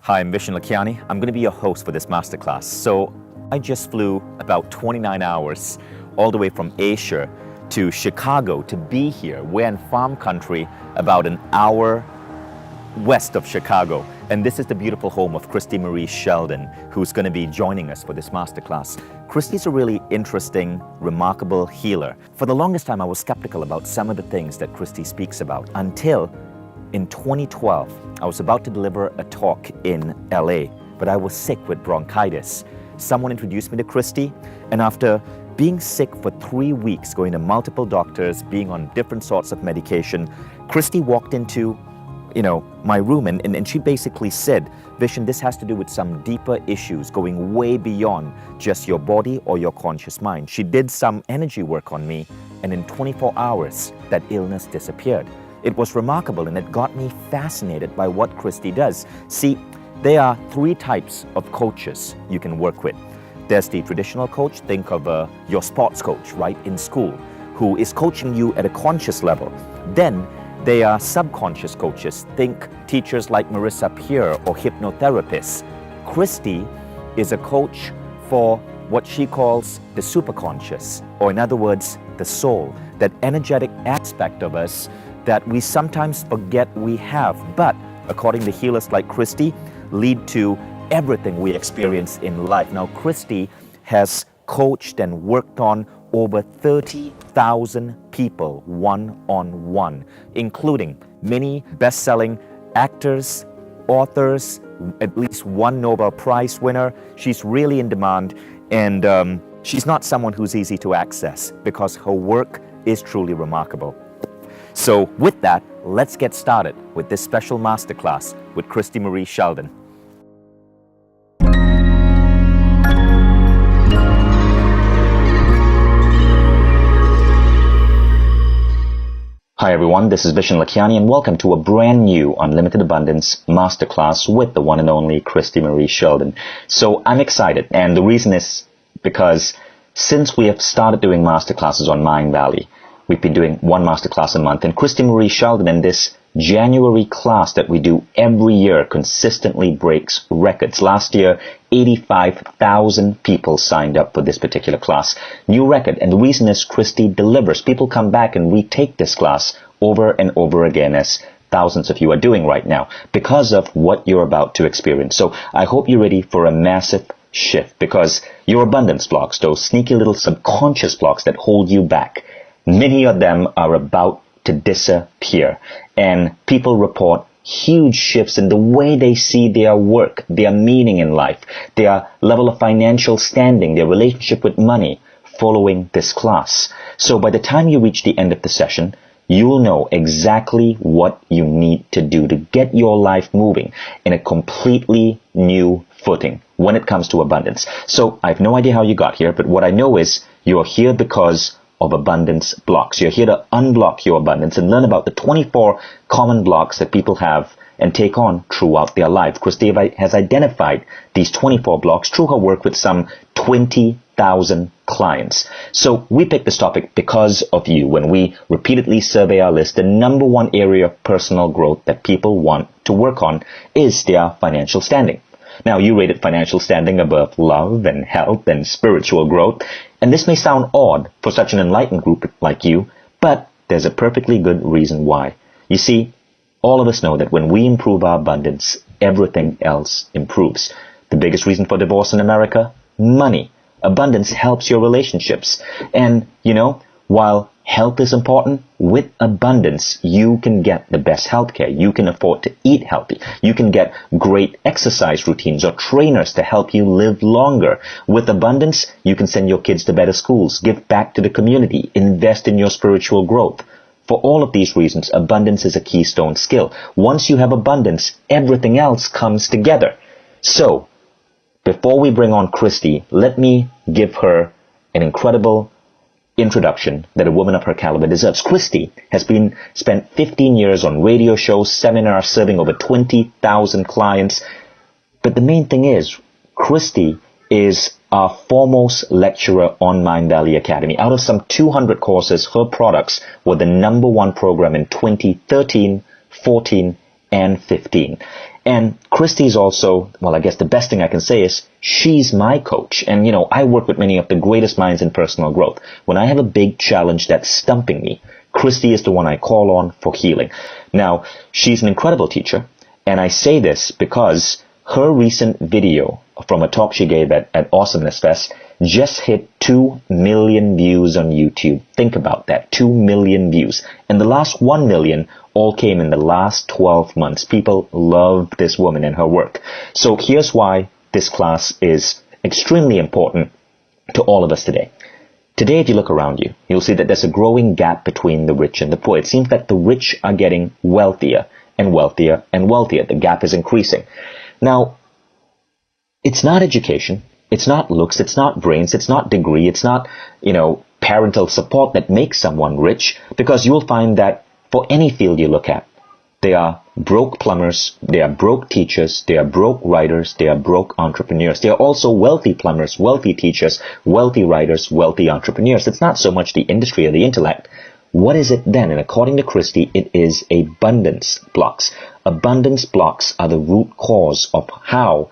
Hi, I'm Vishen Lakiani. I'm going to be your host for this masterclass. So I just flew about 29 hours all the way from Asia to Chicago to be here. We're in farm country about an hour west of Chicago. And this is the beautiful home of Christy Marie Sheldon, who's going to be joining us for this masterclass. Christy's a really interesting, remarkable healer. For the longest time, I was skeptical about some of the things that Christy speaks about until in 2012, I was about to deliver a talk in LA, but I was sick with bronchitis. Someone introduced me to Christy, and after being sick for 3 weeks, going to multiple doctors, being on different sorts of medication, Christy walked into my room and she basically said, Vishen, this has to do with some deeper issues going way beyond just your body or your conscious mind. She did some energy work on me, and in 24 hours, that illness disappeared. It was remarkable, and it got me fascinated by what Christy does. See, there are 3 types of coaches you can work with. There's the traditional coach, think of your sports coach, right, in school, who is coaching you at a conscious level. Then they are subconscious coaches, think teachers like Marissa Peer or hypnotherapists. Christy is a coach for what she calls the superconscious, or in other words, the soul, that energetic aspect of us that we sometimes forget we have, but according to healers like Christy, lead to everything we experience in life. Now, Christy has coached and worked on over 30,000 people one-on-one, including many best-selling actors, authors, at least one Nobel Prize winner. She's really in demand, and she's not someone who's easy to access because her work is truly remarkable. So with that, let's get started with this special masterclass with Christy Marie Sheldon. Hi everyone, this is Vishen Lakiani, and welcome to a brand new Unlimited Abundance masterclass with the one and only Christy Marie Sheldon. So I'm excited, and the reason is because since we have started doing masterclasses on Mind Valley, we've been doing one masterclass a month, and Christy Marie Sheldon in this January class that we do every year consistently breaks records. Last year, 85,000 people signed up for this particular class. New record, and the reason is Christy delivers. People come back and retake this class over and over again, as thousands of you are doing right now, because of what you're about to experience. So I hope you're ready for a massive shift, because your abundance blocks, those sneaky little subconscious blocks that hold you back, many of them are about to disappear, and people report huge shifts in the way they see their work, their meaning in life, their level of financial standing, their relationship with money following this class. So by the time you reach the end of the session, you'll know exactly what you need to do to get your life moving in a completely new footing when it comes to abundance. So I have no idea how you got here, but what I know is you're here because of abundance blocks. You're here to unblock your abundance and learn about the 24 common blocks that people have and take on throughout their life. Christy has identified these 24 blocks through her work with some 20,000 clients. So we picked this topic because of you. When we repeatedly survey our list, the number one area of personal growth that people want to work on is their financial standing. Now, you rated financial standing above love and health and spiritual growth, and this may sound odd for such an enlightened group like you, but there's a perfectly good reason why. You see, all of us know that when we improve our abundance, everything else improves. The biggest reason for divorce in America? Money. Abundance helps your relationships. And, while health is important, with abundance, you can get the best healthcare. You can afford to eat healthy. You can get great exercise routines or trainers to help you live longer. With abundance, you can send your kids to better schools, give back to the community, invest in your spiritual growth. For all of these reasons, abundance is a keystone skill. Once you have abundance, everything else comes together. So, before we bring on Christy, let me give her an incredible introduction that a woman of her caliber deserves. Christy has spent 15 years on radio shows, seminars, serving over 20,000 clients. But the main thing is, Christy is our foremost lecturer on Mindvalley Academy. Out of some 200 courses, her products were the #1 program in 2013, 14, and 15. And Christy's also, well, I guess the best thing I can say is she's my coach. And, I work with many of the greatest minds in personal growth. When I have a big challenge that's stumping me, Christy is the one I call on for healing. Now, she's an incredible teacher. And I say this because her recent video from a talk she gave at Awesomeness Fest just hit 2 million views on YouTube. Think about that, 2 million views. And the last 1 million all came in the last 12 months. People love this woman and her work. So here's why this class is extremely important to all of us today. Today, if you look around you, you'll see that there's a growing gap between the rich and the poor. It seems that the rich are getting wealthier and wealthier and wealthier. The gap is increasing. Now, it's not education, it's not looks, it's not brains, it's not degree, it's not, parental support that makes someone rich, because you'll find that for any field you look at, they are broke plumbers, they are broke teachers, they are broke writers, they are broke entrepreneurs. They are also wealthy plumbers, wealthy teachers, wealthy writers, wealthy entrepreneurs. It's not so much the industry or the intellect. What is it then? And according to Christy, it is abundance blocks. Abundance blocks are the root cause of how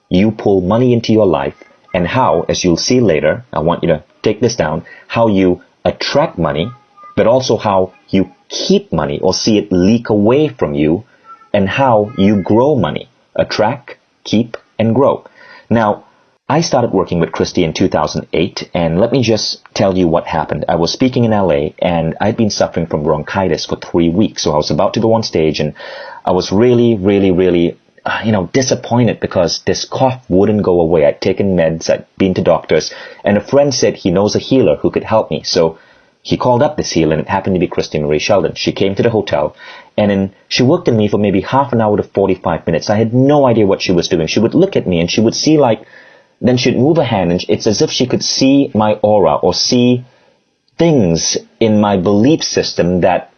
you pull money into your life, and how, as you'll see later, I want you to take this down, how you attract money, but also how you keep money or see it leak away from you, and how you grow money. Attract, keep, and grow. Now, I started working with Christy in 2008, and let me just tell you what happened. I was speaking in LA, and I'd been suffering from bronchitis for 3 weeks, so I was about to go on stage, and I was really, really, really disappointed because this cough wouldn't go away. I'd taken meds, I'd been to doctors, and a friend said he knows a healer who could help me. So he called up this healer, and it happened to be Christy Marie Sheldon. She came to the hotel, and she worked on me for maybe half an hour to 45 minutes. I had no idea what she was doing. She would look at me, and she would see then she'd move her hand, and it's as if she could see my aura or see things in my belief system that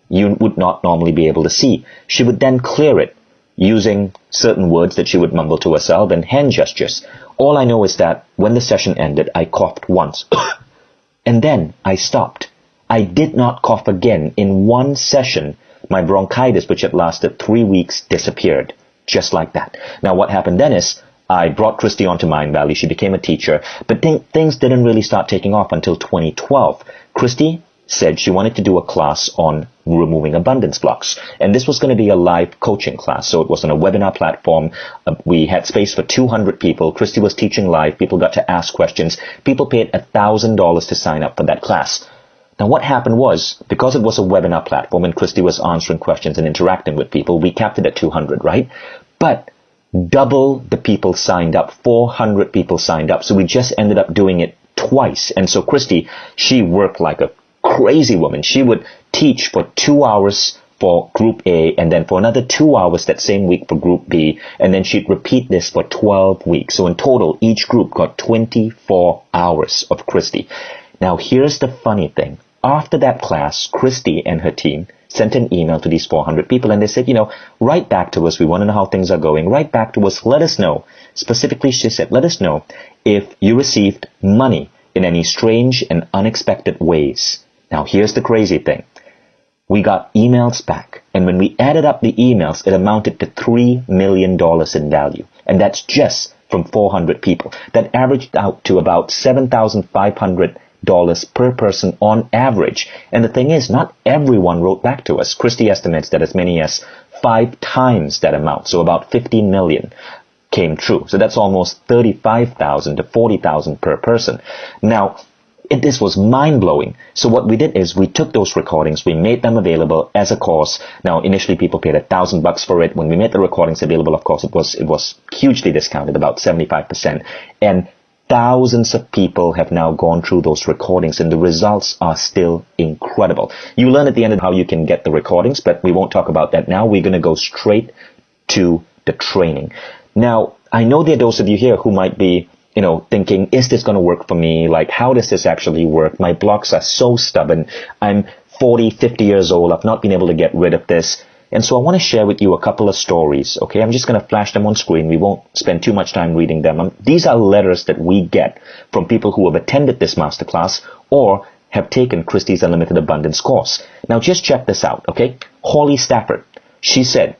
you would not normally be able to see. She would then clear it using certain words that she would mumble to herself and hand gestures. All I know is that when the session ended, I coughed once. And then I stopped. I did not cough again. In one session, my bronchitis, which had lasted 3 weeks, disappeared. Just like that. Now, what happened then is I brought Christy onto Mindvalley. She became a teacher. But things didn't really start taking off until 2012. Christy said she wanted to do a class on removing abundance blocks. And this was going to be a live coaching class. So it was on a webinar platform. We had space for 200 people. Christy was teaching live. People got to ask questions. People paid $1,000 to sign up for that class. Now what happened was, because it was a webinar platform and Christy was answering questions and interacting with people, we capped it at 200, right? But double the people signed up. 400 people signed up. So we just ended up doing it twice. And so Christy, she worked like a crazy woman. She would teach for 2 hours for group A, and then for another 2 hours that same week for group B, and then she'd repeat this for 12 weeks. So in total, each group got 24 hours of Christy. Now here's the funny thing. After that class, Christy and her team sent an email to these 400 people, and they said, write back to us. We want to know how things are going. Write back to us. Let us know. Specifically, she said, let us know if you received money in any strange and unexpected ways. Now, here's the crazy thing. We got emails back, and when we added up the emails, it amounted to $3 million in value. And that's just from 400 people. That averaged out to about $7,500 per person on average. And the thing is, not everyone wrote back to us. Christy estimates that as many as 5 times that amount, so about 15 million, came true. So that's almost 35,000 to 40,000 per person. Now, this was mind-blowing. So what we did is we took those recordings, we made them available as a course. Now, initially people paid $1,000 for it. When we made the recordings available, of course, it was hugely discounted, about 75%. And thousands of people have now gone through those recordings, and the results are still incredible. You learn at the end of how you can get the recordings, but we won't talk about that now. We're going to go straight to the training. Now, I know there are those of you here who might be thinking, is this going to work for me? Like, how does this actually work? My blocks are so stubborn. I'm 40, 50 years old. I've not been able to get rid of this. And so I want to share with you a couple of stories, okay? I'm just going to flash them on screen. We won't spend too much time reading them. These are letters that we get from people who have attended this masterclass or have taken Christie's Unlimited Abundance course. Now just check this out, okay? Holly Stafford, she said,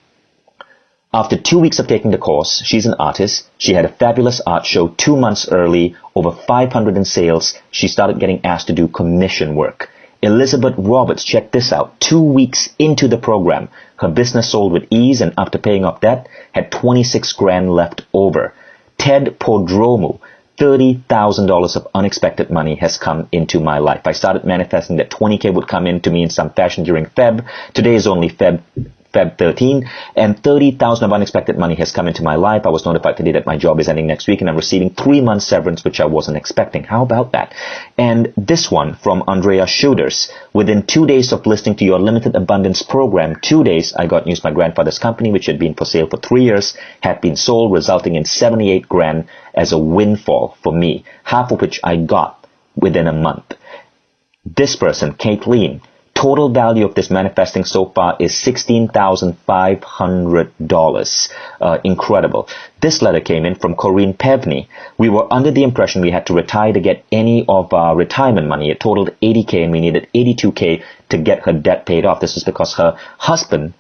after 2 weeks of taking the course, she's an artist. She had a fabulous art show 2 months early, over 500 in sales. She started getting asked to do commission work. Elizabeth Roberts, check this out. 2 weeks into the program, her business sold with ease and after paying off debt, had 26 grand left over. Ted Podromu, $30,000 of unexpected money has come into my life. I started manifesting that 20K would come into me in some fashion during Feb. Today is only Feb 13, and 30,000 of unexpected money has come into my life. I was notified today that my job is ending next week and I'm receiving 3 months severance, which I wasn't expecting. How about that? And this one from Andrea Schuders. Within 2 days of listening to your Limited Abundance program, 2 days, I got news my grandfather's company, which had been for sale for 3 years, had been sold, resulting in 78 grand as a windfall for me, half of which I got within a month. This person, Caitlin, total value of this manifesting so far is $16,500. Incredible. This letter came in from Corinne Pevney. We were under the impression we had to retire to get any of our retirement money. It totaled 80K and we needed 82K to get her debt paid off. This was because her husband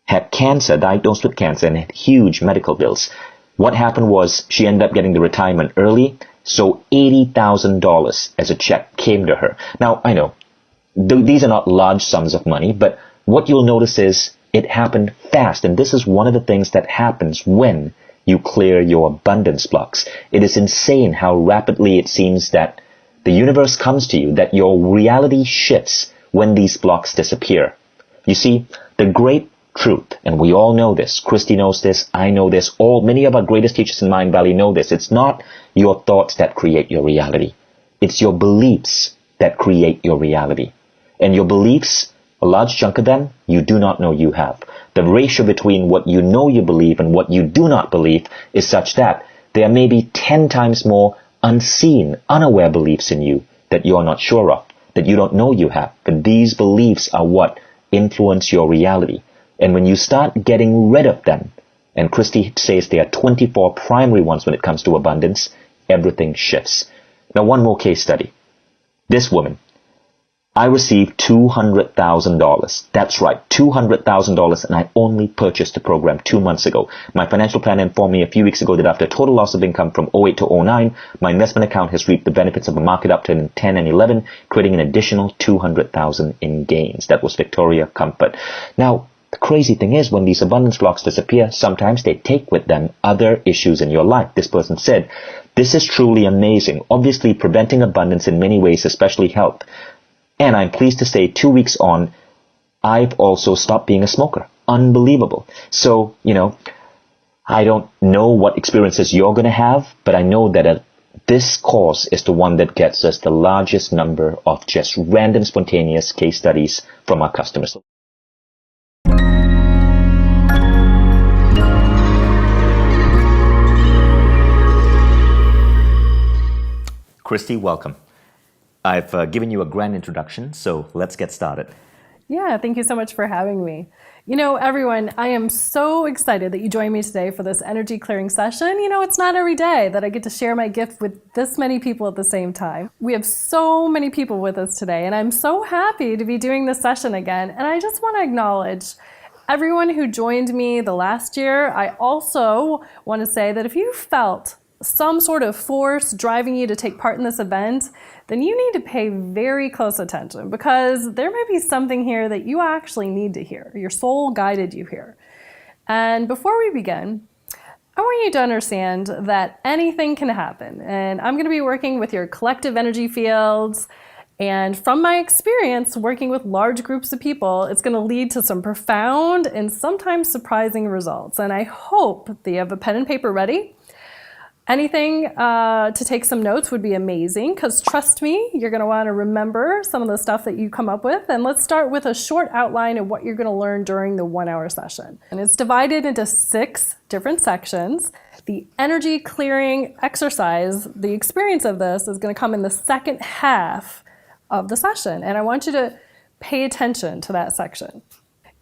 had cancer, diagnosed with cancer, and had huge medical bills. What happened was she ended up getting the retirement early, so $80,000 as a check came to her. Now, I know, these are not large sums of money, but what you'll notice is it happened fast. And this is one of the things that happens when you clear your abundance blocks. It is insane how rapidly it seems that the universe comes to you, that your reality shifts when these blocks disappear. You see, the great truth, and we all know this, Christy knows this, I know this, many of our greatest teachers in Mind Valley know this. It's not your thoughts that create your reality. It's your beliefs that create your reality. And your beliefs, a large chunk of them, you do not know you have. The ratio between what you know you believe and what you do not believe is such that there may be 10 times more unseen, unaware beliefs in you that you're not sure of, that you don't know you have. But these beliefs are what influence your reality. And when you start getting rid of them, and Christy says there are 24 primary ones when it comes to abundance, everything shifts. Now, one more case study. This woman, I received $200,000. That's right, $200,000, and I only purchased the program 2 months ago. My financial planner informed me a few weeks ago that after a total loss of income from '08 to '09, my investment account has reaped the benefits of a market upturn in 10 and 11, creating an additional $200,000 in gains. That was Victoria Comfort. Now, the crazy thing is, when these abundance blocks disappear, sometimes they take with them other issues in your life. This person said, this is truly amazing. Obviously, preventing abundance in many ways, especially health. And I'm pleased to say 2 weeks on, I've also stopped being a smoker. Unbelievable. So, I don't know what experiences you're going to have, but I know that this course is the one that gets us the largest number of just random spontaneous case studies from our customers. Christy, welcome. I've given you a grand introduction, so let's get started. Yeah, thank you so much for having me. Everyone, I am so excited that you joined me today for this energy clearing session. It's not every day that I get to share my gift with this many people at the same time. We have so many people with us today, and I'm so happy to be doing this session again. And I just want to acknowledge everyone who joined me the last year. I also want to say that if you felt some sort of force driving you to take part in this event, then you need to pay very close attention, because there may be something here that you actually need to hear. Your soul guided you here. And before we begin, I want you to understand that anything can happen. And I'm going to be working with your collective energy fields. And from my experience working with large groups of people, it's going to lead to some profound and sometimes surprising results. And I hope that you have a pen and paper ready. Anything to take some notes would be amazing, because trust me, you're going to want to remember some of the stuff that you come up with. And let's start with a short outline of what you're going to learn during the 1 hour session. And it's divided into 6 different sections. The energy clearing exercise, the experience of this is going to come in the second half of the session. And I want you to pay attention to that section.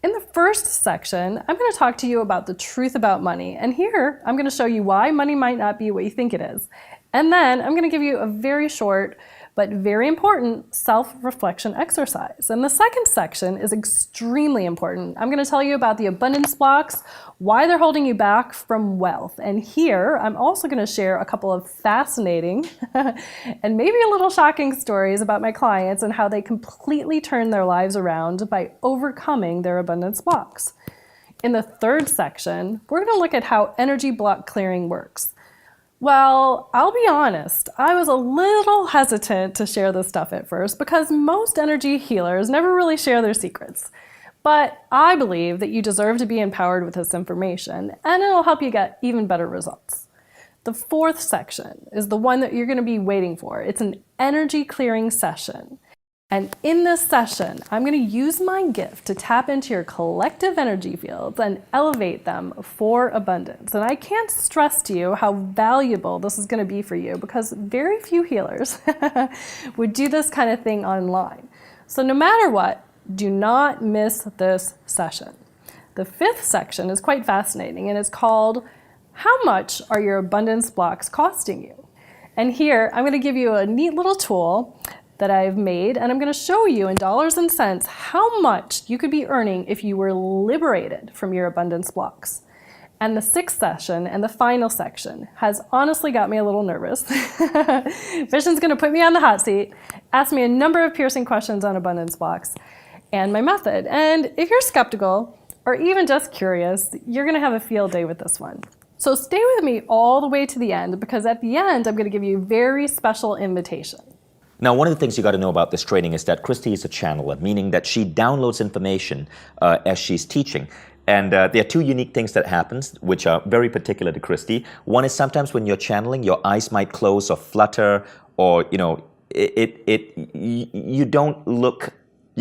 In the first section, I'm going to talk to you about the truth about money. And here, I'm going to show you why money might not be what you think it is. And then I'm going to give you a very short but very important self-reflection exercise. And the second section is extremely important. I'm going to tell you about the abundance blocks, why they're holding you back from wealth. And here, I'm also going to share a couple of fascinating and maybe a little shocking stories about my clients and how they completely turn their lives around by overcoming their abundance blocks. In the third section, we're going to look at how energy block clearing works. Well, I'll be honest, I was a little hesitant to share this stuff at first because most energy healers never really share their secrets. But I believe that you deserve to be empowered with this information, and it'll help you get even better results. The fourth section is the one that you're going to be waiting for. It's an energy clearing session. And in this session, I'm going to use my gift to tap into your collective energy fields and elevate them for abundance. And I can't stress to you how valuable this is going to be for you because very few healers would do this kind of thing online. So no matter what, do not miss this session. The fifth section is quite fascinating and it's called, How Much Are Your Abundance Blocks Costing You? And here, I'm going to give you a neat little tool that I've made, and I'm going to show you in dollars and cents how much you could be earning if you were liberated from your abundance blocks. And the sixth session and the final section has honestly got me a little nervous. Vishen's going to put me on the hot seat, ask me a number of piercing questions on abundance blocks and my method. And if you're skeptical or even just curious, you're going to have a field day with this one. So stay with me all the way to the end because at the end, I'm going to give you a very special invitation. Now, one of the things you got to know about this training is that Christy is a channeler, meaning that she downloads information as she's teaching. And there are two unique things that happens, which are very particular to Christy. One is sometimes when you're channeling, your eyes might close or flutter, or you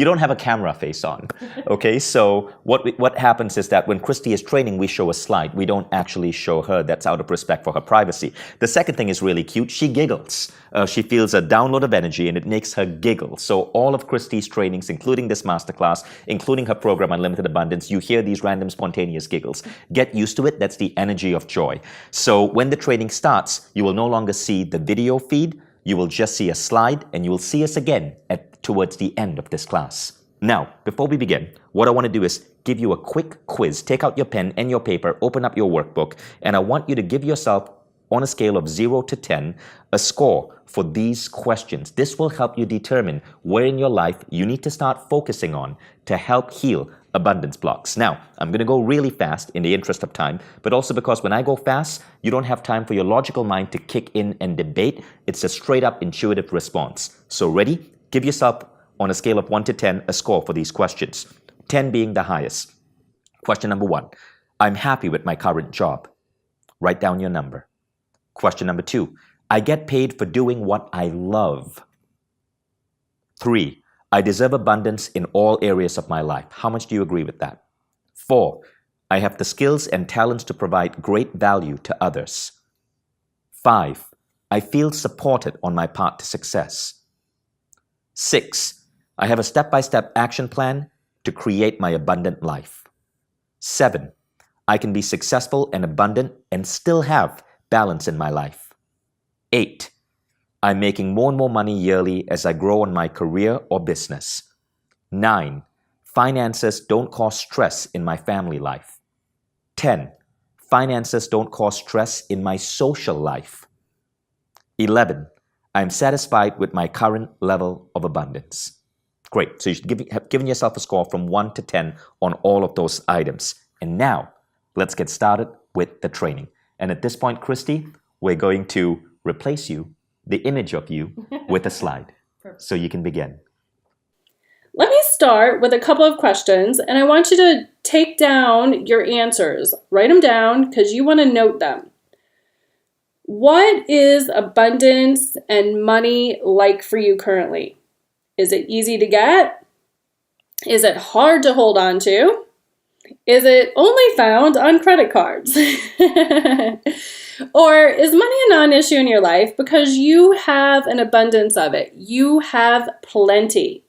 don't have a camera face on, okay? So what happens is that when Christy is training, we show a slide. We don't actually show her. That's out of respect for her privacy. The second thing is really cute. She giggles. She feels a download of energy, and it makes her giggle. So all of Christy's trainings, including this masterclass, including her program, Unlimited Abundance, you hear these random spontaneous giggles. Get used to it. That's the energy of joy. So when the training starts, you will no longer see the video feed. You will just see a slide, and you will see us again towards the end of this class. Now, before we begin, what I want to do is give you a quick quiz. Take out your pen and your paper, open up your workbook, and I want you to give yourself, on a scale of 0 to 10, a score for these questions. This will help you determine where in your life you need to start focusing on to help heal abundance blocks. Now, I'm going to go really fast in the interest of time, but also because when I go fast, you don't have time for your logical mind to kick in and debate. It's a straight up intuitive response. So ready? Give yourself, on a scale of 1 to 10, a score for these questions. 10 being the highest. Question number 1. I'm happy with my current job. Write down your number. Question number 2. I get paid for doing what I love. 3. I deserve abundance in all areas of my life. How much do you agree with that? 4. I have the skills and talents to provide great value to others. 5. I feel supported on my path to success. 6. I have a step-by-step action plan to create my abundant life. 7. I can be successful and abundant and still have balance in my life. 8. I'm making more and more money yearly as I grow in my career or business. 9. Finances don't cause stress in my family life. 10. Finances don't cause stress in my social life. 11. I'm satisfied with my current level of abundance. Great. So you should have given yourself a score from 1 to 10 on all of those items. And now, let's get started with the training. And at this point, Christy, we're going to replace you, the image of you, with a slide. Perfect. So you can begin. Let me start with a couple of questions, and I want you to take down your answers. Write them down because you want to note them. What is abundance and money like for you currently? Is it easy to get? Is it hard to hold on to? Is it only found on credit cards? Or is money a non-issue in your life because you have an abundance of it? You have plenty.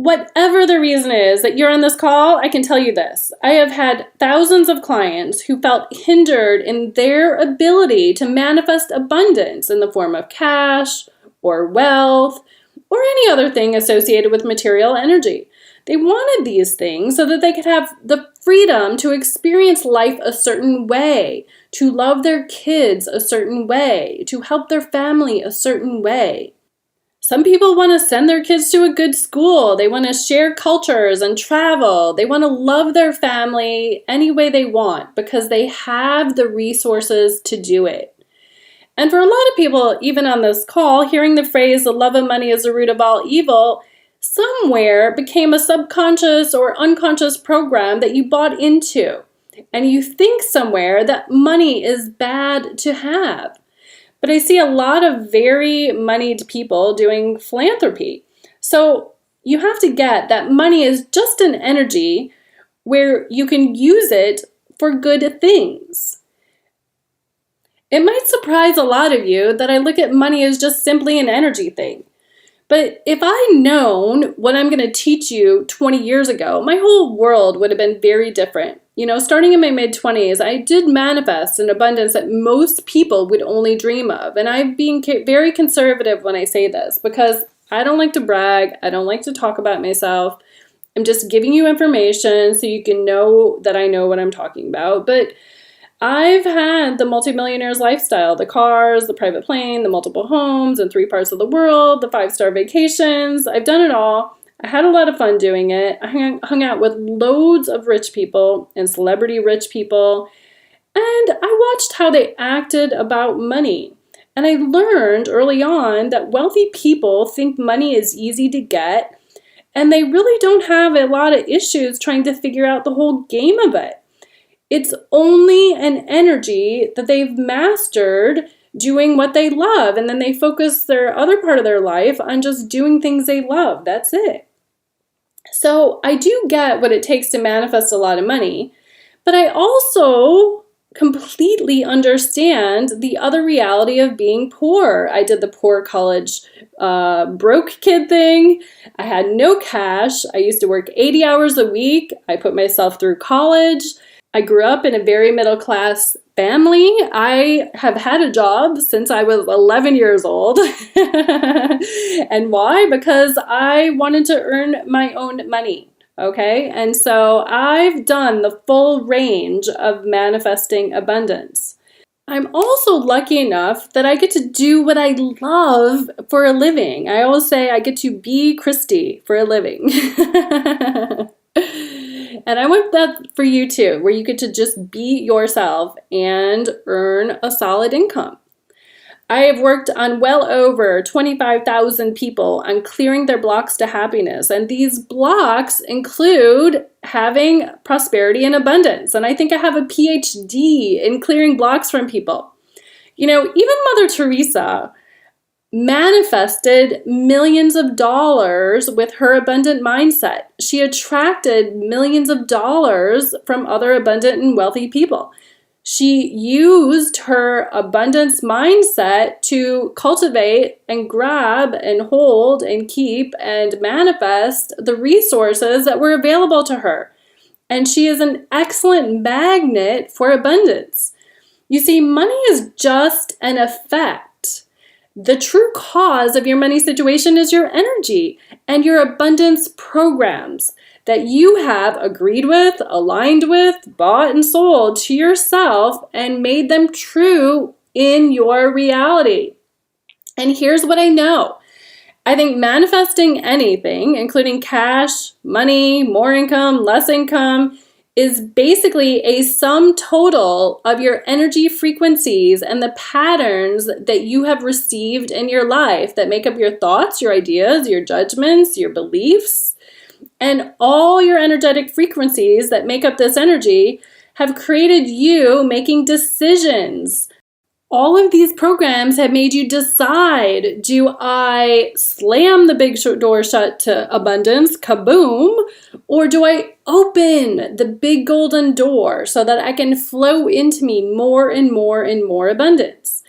Whatever the reason is that you're on this call, I can tell you this. I have had thousands of clients who felt hindered in their ability to manifest abundance in the form of cash or wealth or any other thing associated with material energy. They wanted these things so that they could have the freedom to experience life a certain way, to love their kids a certain way, to help their family a certain way. Some people want to send their kids to a good school. They want to share cultures and travel. They want to love their family any way they want because they have the resources to do it. And for a lot of people, even on this call, hearing the phrase, the love of money is the root of all evil, somewhere became a subconscious or unconscious program that you bought into. And you think somewhere that money is bad to have. But I see a lot of very moneyed people doing philanthropy. So you have to get that money is just an energy where you can use it for good things. It might surprise a lot of you that I look at money as just simply an energy thing. But if I'd known what I'm going to teach you 20 years ago, my whole world would have been very different. Starting in my mid-20s, I did manifest an abundance that most people would only dream of. And I'm being very conservative when I say this because I don't like to brag. I don't like to talk about myself. I'm just giving you information so you can know that I know what I'm talking about. But I've had the multimillionaire's lifestyle, the cars, the private plane, the multiple homes in 3 parts of the world, the 5-star vacations. I've done it all. I had a lot of fun doing it. I hung out with loads of rich people and celebrity rich people, and I watched how they acted about money. And I learned early on that wealthy people think money is easy to get, and they really don't have a lot of issues trying to figure out the whole game of it. It's only an energy that they've mastered doing what they love, and then they focus their other part of their life on just doing things they love. That's it. So I do get what it takes to manifest a lot of money, but I also completely understand the other reality of being poor. I did the poor college broke kid thing. I had no cash. I used to work 80 hours a week. I put myself through college. I grew up in a very middle class family. I have had a job since I was 11 years old. And why? Because I wanted to earn my own money. Okay. And so I've done the full range of manifesting abundance. I'm also lucky enough that I get to do what I love for a living. I always say I get to be Christy for a living. And I want that for you too, where you get to just be yourself and earn a solid income. I have worked on well over 25,000 people on clearing their blocks to happiness. And these blocks include having prosperity and abundance. And I think I have a PhD in clearing blocks from people. Even Mother Teresa manifested millions of dollars with her abundant mindset. She attracted millions of dollars from other abundant and wealthy people. She used her abundance mindset to cultivate and grab and hold and keep and manifest the resources that were available to her. And she is an excellent magnet for abundance. You see, money is just an effect. The true cause of your money situation is your energy and your abundance programs that you have agreed with, aligned with, bought and sold to yourself and made them true in your reality. And here's what I know. I think manifesting anything, including cash, money, more income, less income, is basically a sum total of your energy frequencies and the patterns that you have received in your life that make up your thoughts, your ideas, your judgments, your beliefs. And all your energetic frequencies that make up this energy have created you making decisions. All of these programs have made you decide, do I slam the big door shut to abundance, kaboom, or do I open the big golden door so that I can flow into me more and more and more abundance?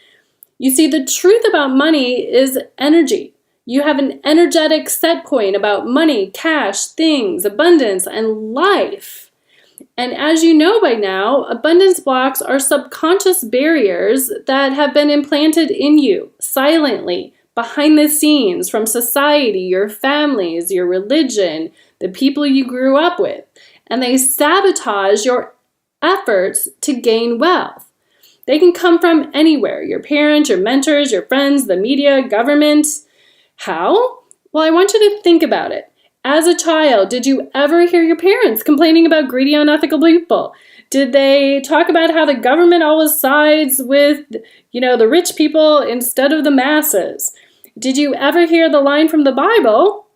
You see, the truth about money is energy. You have an energetic set point about money, cash, things, abundance, and life. And as you know by now, abundance blocks are subconscious barriers that have been implanted in you silently, behind the scenes, from society, your families, your religion, the people you grew up with. And they sabotage your efforts to gain wealth. They can come from anywhere: your parents, your mentors, your friends, the media, government. How? Well, I want you to think about it. As a child, did you ever hear your parents complaining about greedy, unethical people? Did they talk about how the government always sides with, the rich people instead of the masses? Did you ever hear the line from the Bible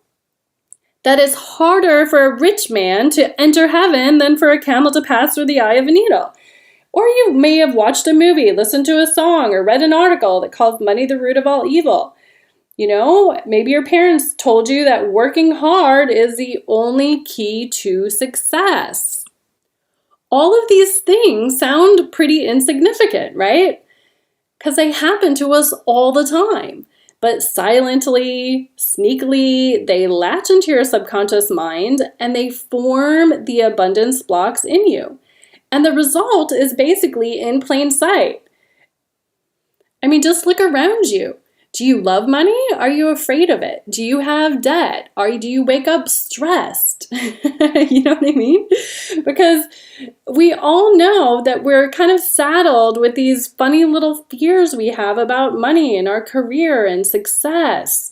that it's harder for a rich man to enter heaven than for a camel to pass through the eye of a needle? Or you may have watched a movie, listened to a song, or read an article that calls money the root of all evil. Maybe your parents told you that working hard is the only key to success. All of these things sound pretty insignificant, right? Because they happen to us all the time. But silently, sneakily, they latch into your subconscious mind and they form the abundance blocks in you. And the result is basically in plain sight. Just look around you. Do you love money? Are you afraid of it? Do you have debt? Do you wake up stressed? You know what I mean? Because we all know that we're kind of saddled with these funny little fears we have about money and our career and success.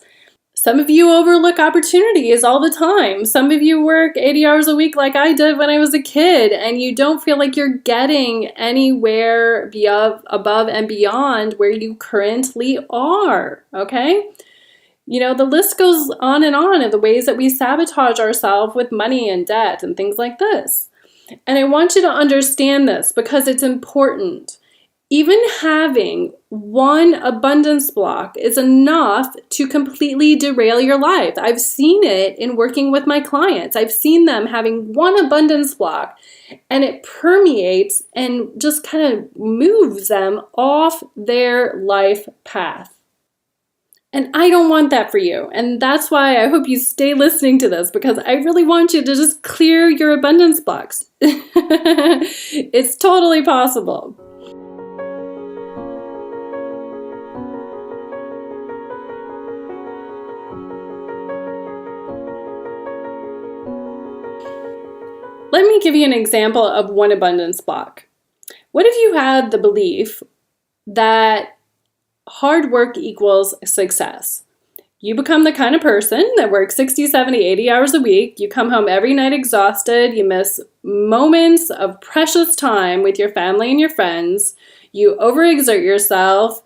Some of you overlook opportunities all the time. Some of you work 80 hours a week like I did when I was a kid, and you don't feel like you're getting anywhere above and beyond where you currently are, okay? The list goes on and on of the ways that we sabotage ourselves with money and debt and things like this. And I want you to understand this because it's important. Even having one abundance block is enough to completely derail your life. I've seen it in working with my clients. I've seen them having one abundance block and it permeates and just kind of moves them off their life path. And I don't want that for you. And that's why I hope you stay listening to this, because I really want you to just clear your abundance blocks. It's totally possible. Let me give you an example of one abundance block. What if you had the belief that hard work equals success? You become the kind of person that works 60, 70, 80 hours a week. You come home every night exhausted. You miss moments of precious time with your family and your friends. You overexert yourself.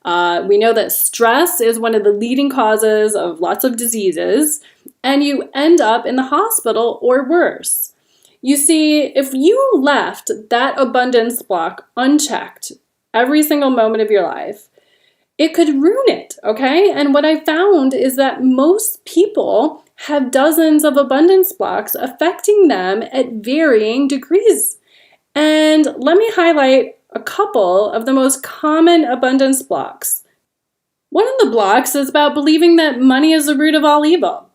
We know that stress is one of the leading causes of lots of diseases. And you end up in the hospital or worse. You see, if you left that abundance block unchecked every single moment of your life, it could ruin it, okay? And what I found is that most people have dozens of abundance blocks affecting them at varying degrees. And let me highlight a couple of the most common abundance blocks. One of the blocks is about believing that money is the root of all evil.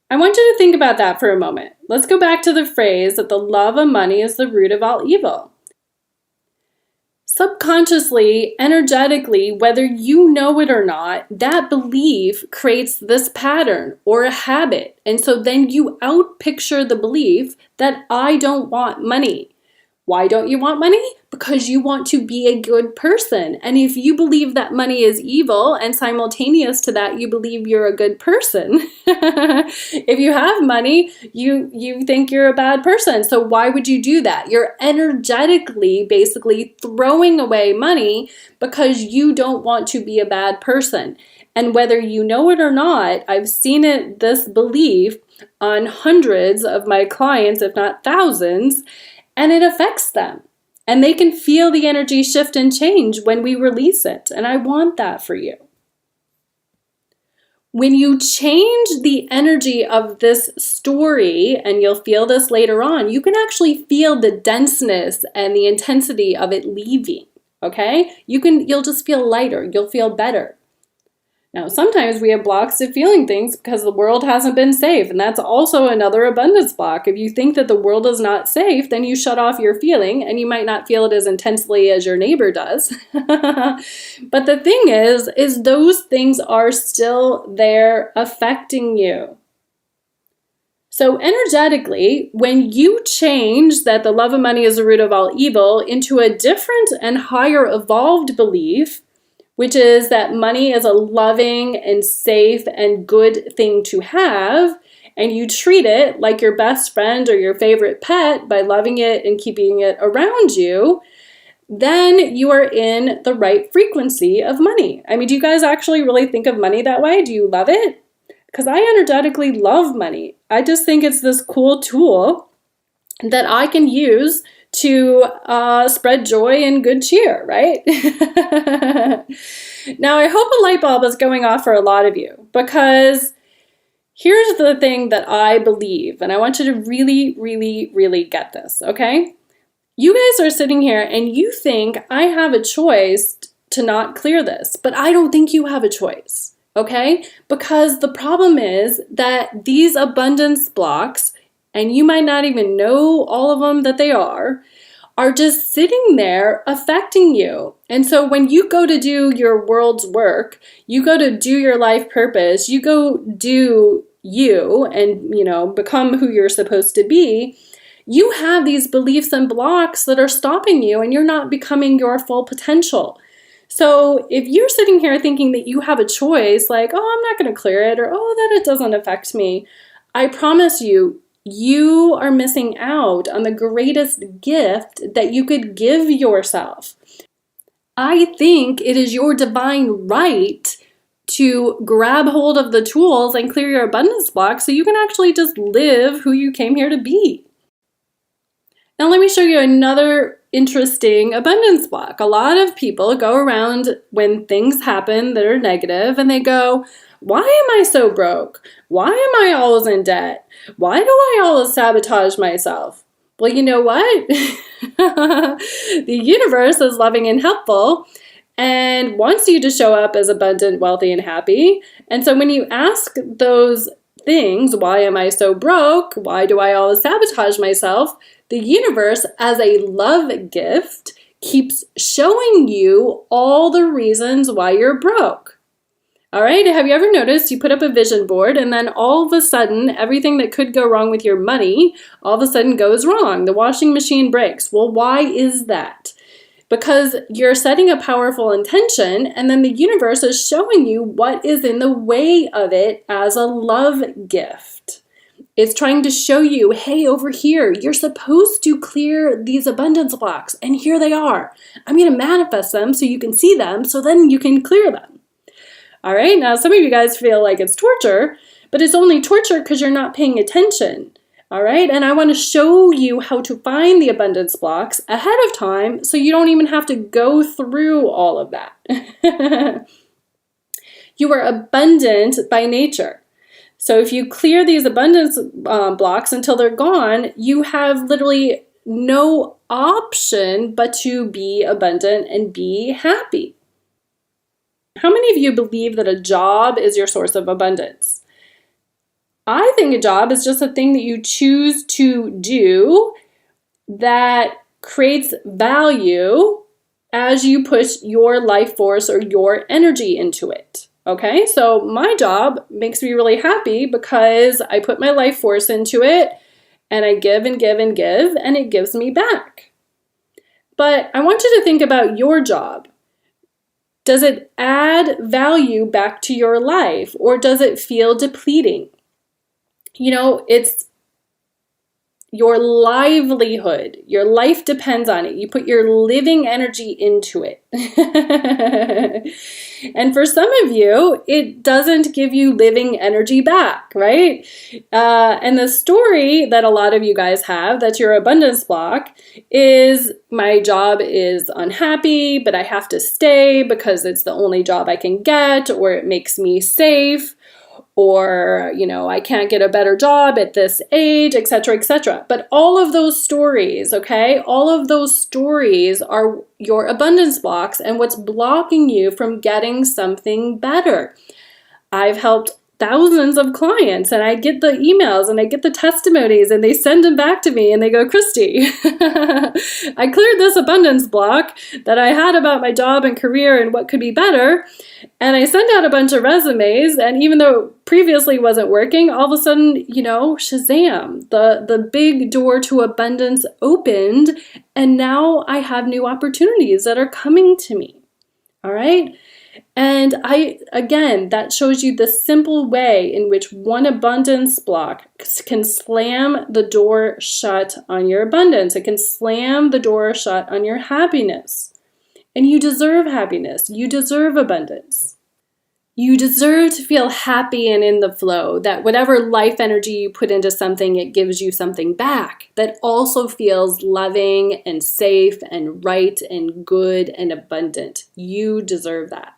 I want you to think about that for a moment. Let's go back to the phrase that the love of money is the root of all evil. Subconsciously, energetically, whether you know it or not, that belief creates this pattern or a habit. And so then you outpicture the belief that I don't want money. Why don't you want money? Because you want to be a good person. And if you believe that money is evil and simultaneous to that you believe you're a good person, if you have money, you think you're a bad person. So why would you do that? You're energetically basically throwing away money because you don't want to be a bad person. And whether you know it or not, I've seen this belief on hundreds of my clients, if not thousands, and it affects them. And they can feel the energy shift and change when we release it. And I want that for you. When you change the energy of this story, and you'll feel this later on, you can actually feel the denseness and the intensity of it leaving, okay? You'll just feel lighter. You'll feel better. Now, sometimes we have blocks to feeling things because the world hasn't been safe, and that's also another abundance block. If you think that the world is not safe, then you shut off your feeling, and you might not feel it as intensely as your neighbor does. But the thing is those things are still there affecting you. So energetically, when you change that the love of money is the root of all evil into a different and higher evolved belief, which is that money is a loving and safe and good thing to have, and you treat it like your best friend or your favorite pet by loving it and keeping it around you, then you are in the right frequency of money. I mean, do you guys actually really think of money that way? Do you love it? Because I energetically love money. I just think it's this cool tool that I can use to spread joy and good cheer, right? Now, I hope a light bulb is going off for a lot of you, because here's the thing that I believe, and I want you to really, really, really get this, okay? You guys are sitting here and you think I have a choice to not clear this, but I don't think you have a choice, okay? Because the problem is that these abundance blocks, and you might not even know all of them that they are just sitting there affecting you. And so when you go to do your world's work, you go to do your life purpose, you go do you and, become who you're supposed to be, you have these beliefs and blocks that are stopping you, and you're not becoming your full potential. So if you're sitting here thinking that you have a choice, like, oh, I'm not going to clear it, or oh, that it doesn't affect me, I promise you, you are missing out on the greatest gift that you could give yourself. I think it is your divine right to grab hold of the tools and clear your abundance block so you can actually just live who you came here to be. Now let me show you another interesting abundance block. A lot of people go around when things happen that are negative and they go, why am I so broke? Why am I always in debt? Why do I always sabotage myself? Well, you know what? The universe is loving and helpful and wants you to show up as abundant, wealthy, and happy. And so when you ask those things, why am I so broke? Why do I always sabotage myself? The universe, as a love gift, keeps showing you all the reasons why you're broke. All right, have you ever noticed you put up a vision board and then all of a sudden everything that could go wrong with your money all of a sudden goes wrong? The washing machine breaks. Well, why is that? Because you're setting a powerful intention and then the universe is showing you what is in the way of it as a love gift. It's trying to show you, hey, over here, you're supposed to clear these abundance blocks, and here they are. I'm going to manifest them so you can see them, so then you can clear them. All right, now some of you guys feel like it's torture, but it's only torture because you're not paying attention. All right, and I want to show you how to find the abundance blocks ahead of time so you don't even have to go through all of that. You are abundant by nature. So if you clear these abundance blocks until they're gone, you have literally no option but to be abundant and be happy. How many of you believe that a job is your source of abundance? I think a job is just a thing that you choose to do that creates value as you push your life force or your energy into it. Okay, so my job makes me really happy because I put my life force into it and I give and give and give and it gives me back. But I want you to think about your job. Does it add value back to your life or does it feel depleting? It's your livelihood. Your life depends on it. You put your living energy into it. And for some of you, it doesn't give you living energy back, right? And the story that a lot of you guys have, that's your abundance block, is my job is unhappy, but I have to stay because it's the only job I can get, or it makes me safe. or, I can't get a better job at this age, etc., etc. But all of those stories, okay, all of those stories are your abundance blocks and what's blocking you from getting something better. I've helped thousands of clients, and I get the emails and I get the testimonies, and they send them back to me and they go, Christy, I cleared this abundance block that I had about my job and career and what could be better. And I sent out a bunch of resumes, and even though previously wasn't working, all of a sudden, shazam, the big door to abundance opened, and now I have new opportunities that are coming to me. All right. And again, that shows you the simple way in which one abundance block can slam the door shut on your abundance. It can slam the door shut on your happiness. And you deserve happiness. You deserve abundance. You deserve to feel happy and in the flow, that whatever life energy you put into something, it gives you something back that also feels loving and safe and right and good and abundant. You deserve that.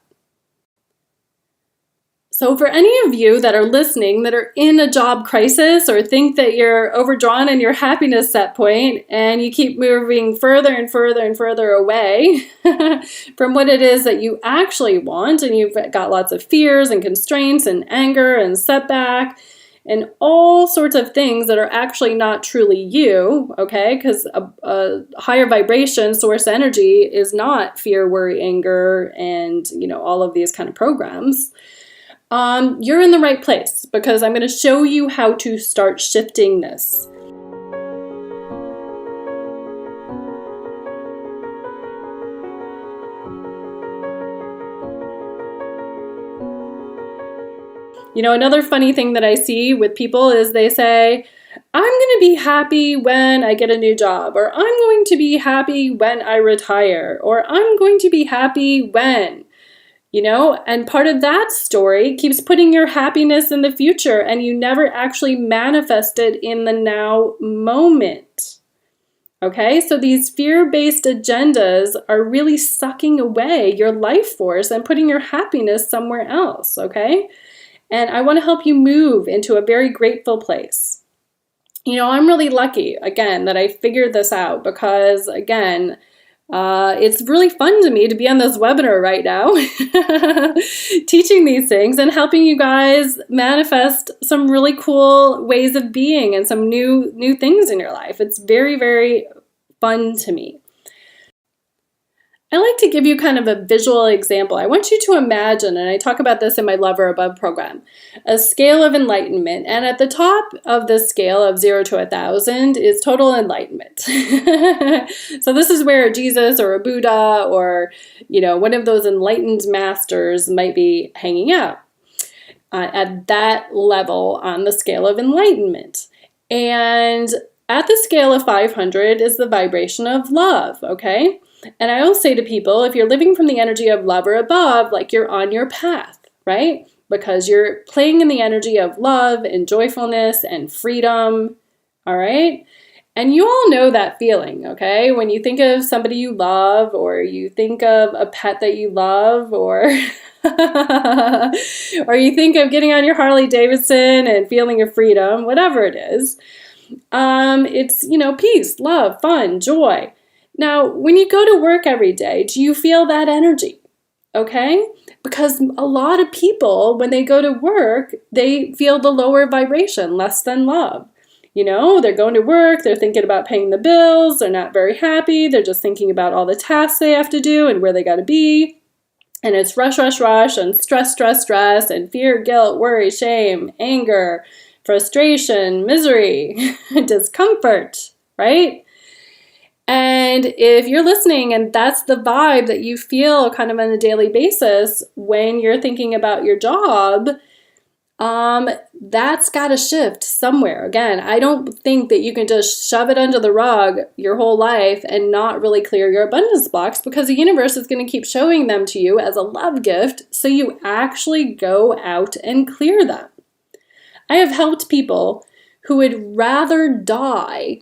So for any of you that are listening that are in a job crisis or think that you're overdrawn in your happiness set point and you keep moving further and further and further away from what it is that you actually want, and you've got lots of fears and constraints and anger and setback and all sorts of things that are actually not truly you, okay? Because a higher vibration source energy is not fear, worry, anger, and all of these kind of programs. You're in the right place, because I'm going to show you how to start shifting this. Another funny thing that I see with people is they say, I'm going to be happy when I get a new job, or I'm going to be happy when I retire, or I'm going to be happy when... and part of that story keeps putting your happiness in the future, and you never actually manifest it in the now moment. Okay, so these fear-based agendas are really sucking away your life force and putting your happiness somewhere else, okay? And I want to help you move into a very grateful place. I'm really lucky, again, that I figured this out, because, again, it's really fun to me to be on this webinar right now, teaching these things and helping you guys manifest some really cool ways of being and some new things in your life. It's very, very fun to me. I like to give you kind of a visual example. I want you to imagine, and I talk about this in my Love or Above program, a scale of enlightenment. And at the top of this scale of 0 to 1,000 is total enlightenment. So this is where Jesus or a Buddha or, one of those enlightened masters might be hanging out at that level on the scale of enlightenment. And at the scale of 500 is the vibration of love, okay? And I always say to people, if you're living from the energy of love or above, like you're on your path, right? Because you're playing in the energy of love and joyfulness and freedom, all right? And you all know that feeling, okay? When you think of somebody you love, or you think of a pet that you love, or or you think of getting on your Harley Davidson and feeling your freedom, whatever it is, it's, peace, love, fun, joy. Now, when you go to work every day, do you feel that energy? Okay? Because a lot of people, when they go to work, they feel the lower vibration, less than love. They're going to work, they're thinking about paying the bills, they're not very happy, they're just thinking about all the tasks they have to do and where they got to be. And it's rush, rush, rush, and stress, stress, stress, and fear, guilt, worry, shame, anger, frustration, misery, discomfort, right? And if you're listening and that's the vibe that you feel kind of on a daily basis when you're thinking about your job, that's got to shift somewhere. Again, I don't think that you can just shove it under the rug your whole life and not really clear your abundance blocks, because the universe is going to keep showing them to you as a love gift, so you actually go out and clear them. I have helped people who would rather die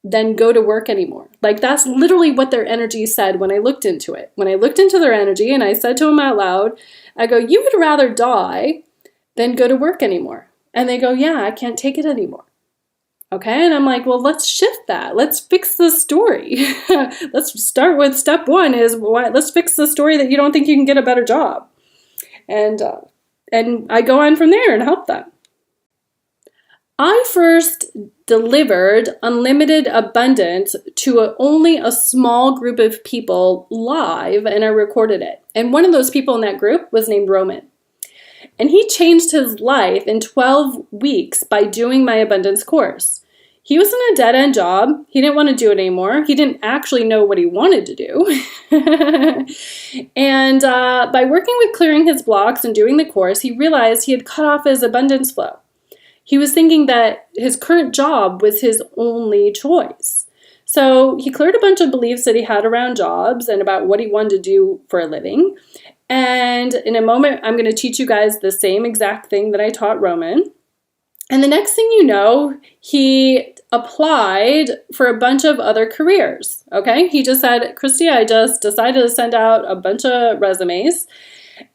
than go to work anymore. Like, that's literally what their energy said when I looked into it. When I looked into their energy and I said to them out loud, I go, you would rather die then go to work anymore. And they go, yeah, I can't take it anymore. Okay, and I'm like, well, let's shift that. Let's fix the story. Let's start with step one is let's fix the story that you don't think you can get a better job. And I go on from there and help them. I first delivered unlimited abundance to only a small group of people live, and I recorded it. And one of those people in that group was named Roman. And he changed his life in 12 weeks by doing my abundance course. He was in a dead-end job. He didn't want to do it anymore. He didn't actually know what he wanted to do. And by working with clearing his blocks and doing the course, he realized he had cut off his abundance flow. He was thinking that his current job was his only choice. So he cleared a bunch of beliefs that he had around jobs and about what he wanted to do for a living. And in a moment, I'm going to teach you guys the same exact thing that I taught Roman. And the next thing you know, he applied for a bunch of other careers, okay? He just said, Christy, I just decided to send out a bunch of resumes.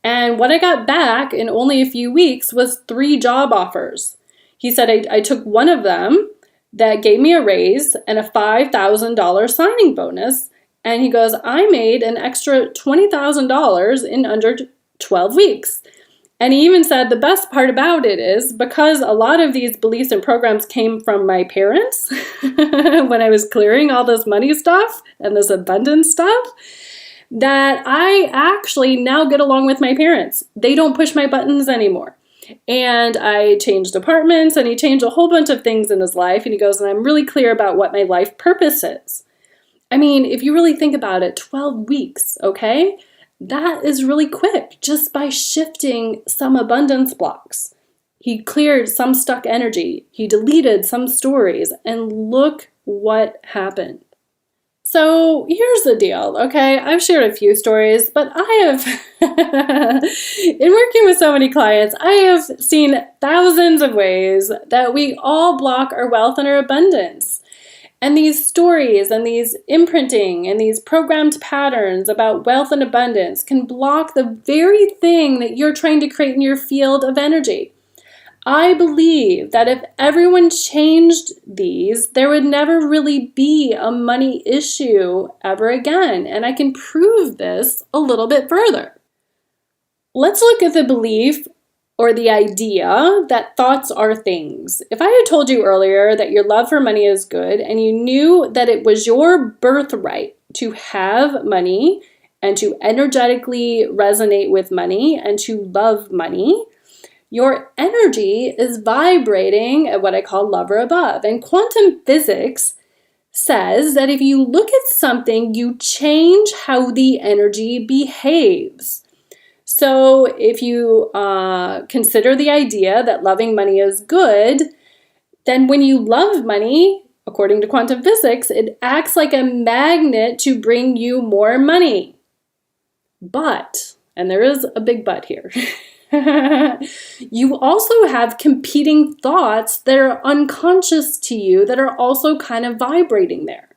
And what I got back in only a few weeks was 3 job offers. He said, I took one of them that gave me a raise and a $5,000 signing bonus. And he goes, I made an extra $20,000 in under 12 weeks. And he even said the best part about it is because a lot of these beliefs and programs came from my parents when I was clearing all this money stuff and this abundance stuff, that I actually now get along with my parents. They don't push my buttons anymore. And I changed apartments, and he changed a whole bunch of things in his life. And he goes, and I'm really clear about what my life purpose is. I mean, if you really think about it, 12 weeks, okay? That is really quick just by shifting some abundance blocks. He cleared some stuck energy. He deleted some stories, and look what happened. So here's the deal, okay? I've shared a few stories, but I have, in working with so many clients, I have seen thousands of ways that we all block our wealth and our abundance. And these stories and these imprinting and these programmed patterns about wealth and abundance can block the very thing that you're trying to create in your field of energy. I believe that if everyone changed these, there would never really be a money issue ever again. And I can prove this a little bit further. Let's look at the belief or the idea that thoughts are things. If I had told you earlier that your love for money is good and you knew that it was your birthright to have money and to energetically resonate with money and to love money, your energy is vibrating at what I call love or above. And quantum physics says that if you look at something, you change how the energy behaves. So if you consider the idea that loving money is good, then when you love money, according to quantum physics, it acts like a magnet to bring you more money. But, and there is a big but here, you also have competing thoughts that are unconscious to you that are also kind of vibrating there.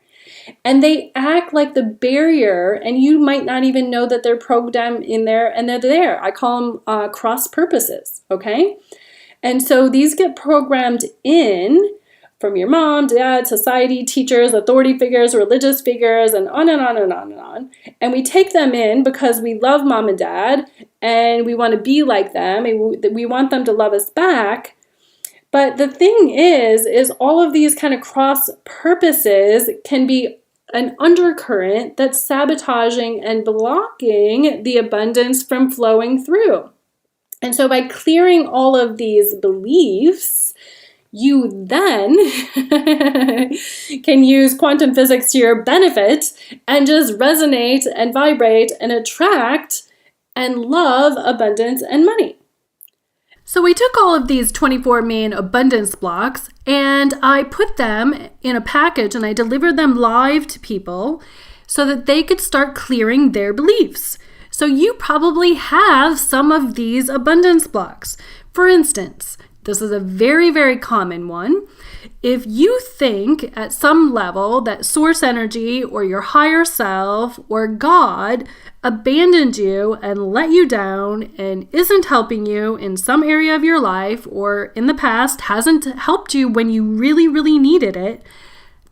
And they act like the barrier, and you might not even know that they're programmed in there, and they're there. I call them cross purposes, okay? And so these get programmed in from your mom, dad, society, teachers, authority figures, religious figures, and on and on and on and on. And we take them in because we love mom and dad, and we want to be like them, and we want them to love us back. But the thing is all of these kind of cross purposes can be an undercurrent that's sabotaging and blocking the abundance from flowing through. And so by clearing all of these beliefs, you then can use quantum physics to your benefit and just resonate and vibrate and attract and love abundance and money. So we took all of these 24 main abundance blocks and I put them in a package and I delivered them live to people so that they could start clearing their beliefs. So you probably have some of these abundance blocks. For instance, This is a very, very common one. If you think at some level that source energy or your higher self or God abandoned you and let you down and isn't helping you in some area of your life, or in the past hasn't helped you when you really, really needed it,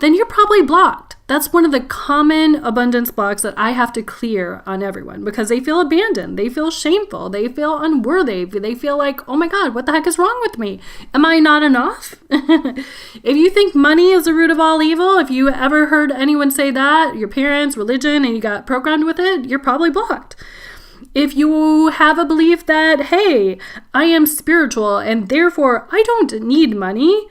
then you're probably blocked. That's one of the common abundance blocks that I have to clear on everyone, because they feel abandoned, they feel shameful, they feel unworthy, they feel like, oh my God, what the heck is wrong with me? Am I not enough? If you think money is the root of all evil, if you ever heard anyone say that, your parents, religion, and you got programmed with it, you're probably blocked. If you have a belief that, hey, I am spiritual and therefore I don't need money,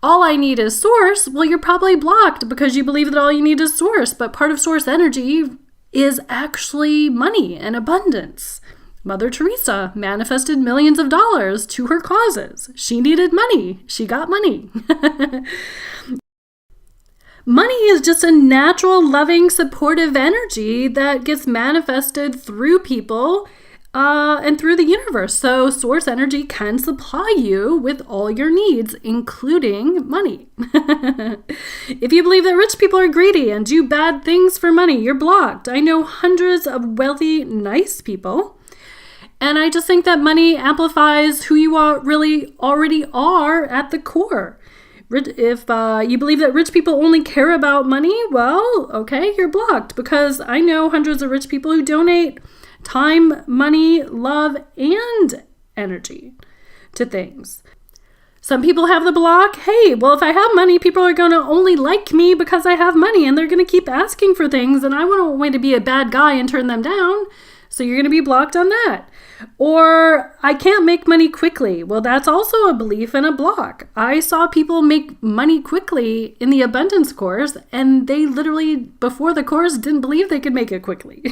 all I need is source, well, you're probably blocked because you believe that all you need is source. But part of source energy is actually money and abundance. Mother Teresa manifested millions of dollars to her causes. She needed money. She got money. Money is just a natural, loving, supportive energy that gets manifested through people and through the universe. So source energy can supply you with all your needs, including money. If you believe that rich people are greedy and do bad things for money, you're blocked. I know hundreds of wealthy, nice people, and I just think that money amplifies who you are really already are at the core. If you believe that rich people only care about money, well, okay, you're blocked, because I know hundreds of rich people who donate time, money, love, and energy to things. Some people have the block, hey, well, if I have money, people are going to only like me because I have money, and they're going to keep asking for things, and I wouldn't want to be a bad guy and turn them down. So you're going to be blocked on that. Or I can't make money quickly. Well, that's also a belief and a block. I saw people make money quickly in the abundance course, and they literally, before the course, didn't believe they could make it quickly.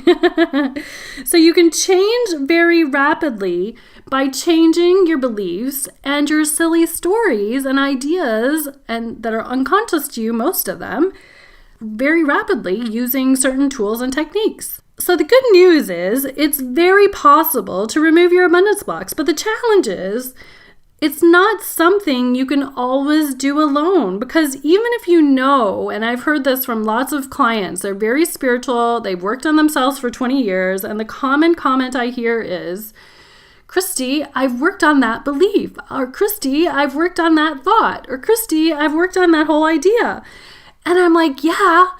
So you can change very rapidly by changing your beliefs and your silly stories and ideas, and that are unconscious to you, most of them, very rapidly using certain tools and techniques. So the good news is it's very possible to remove your abundance blocks, but the challenge is it's not something you can always do alone, because even if you know, and I've heard this from lots of clients, they're very spiritual, they've worked on themselves for 20 years, and the common comment I hear is, Christy, I've worked on that belief, or Christy, I've worked on that thought, or Christy, I've worked on that whole idea. And I'm like, yeah,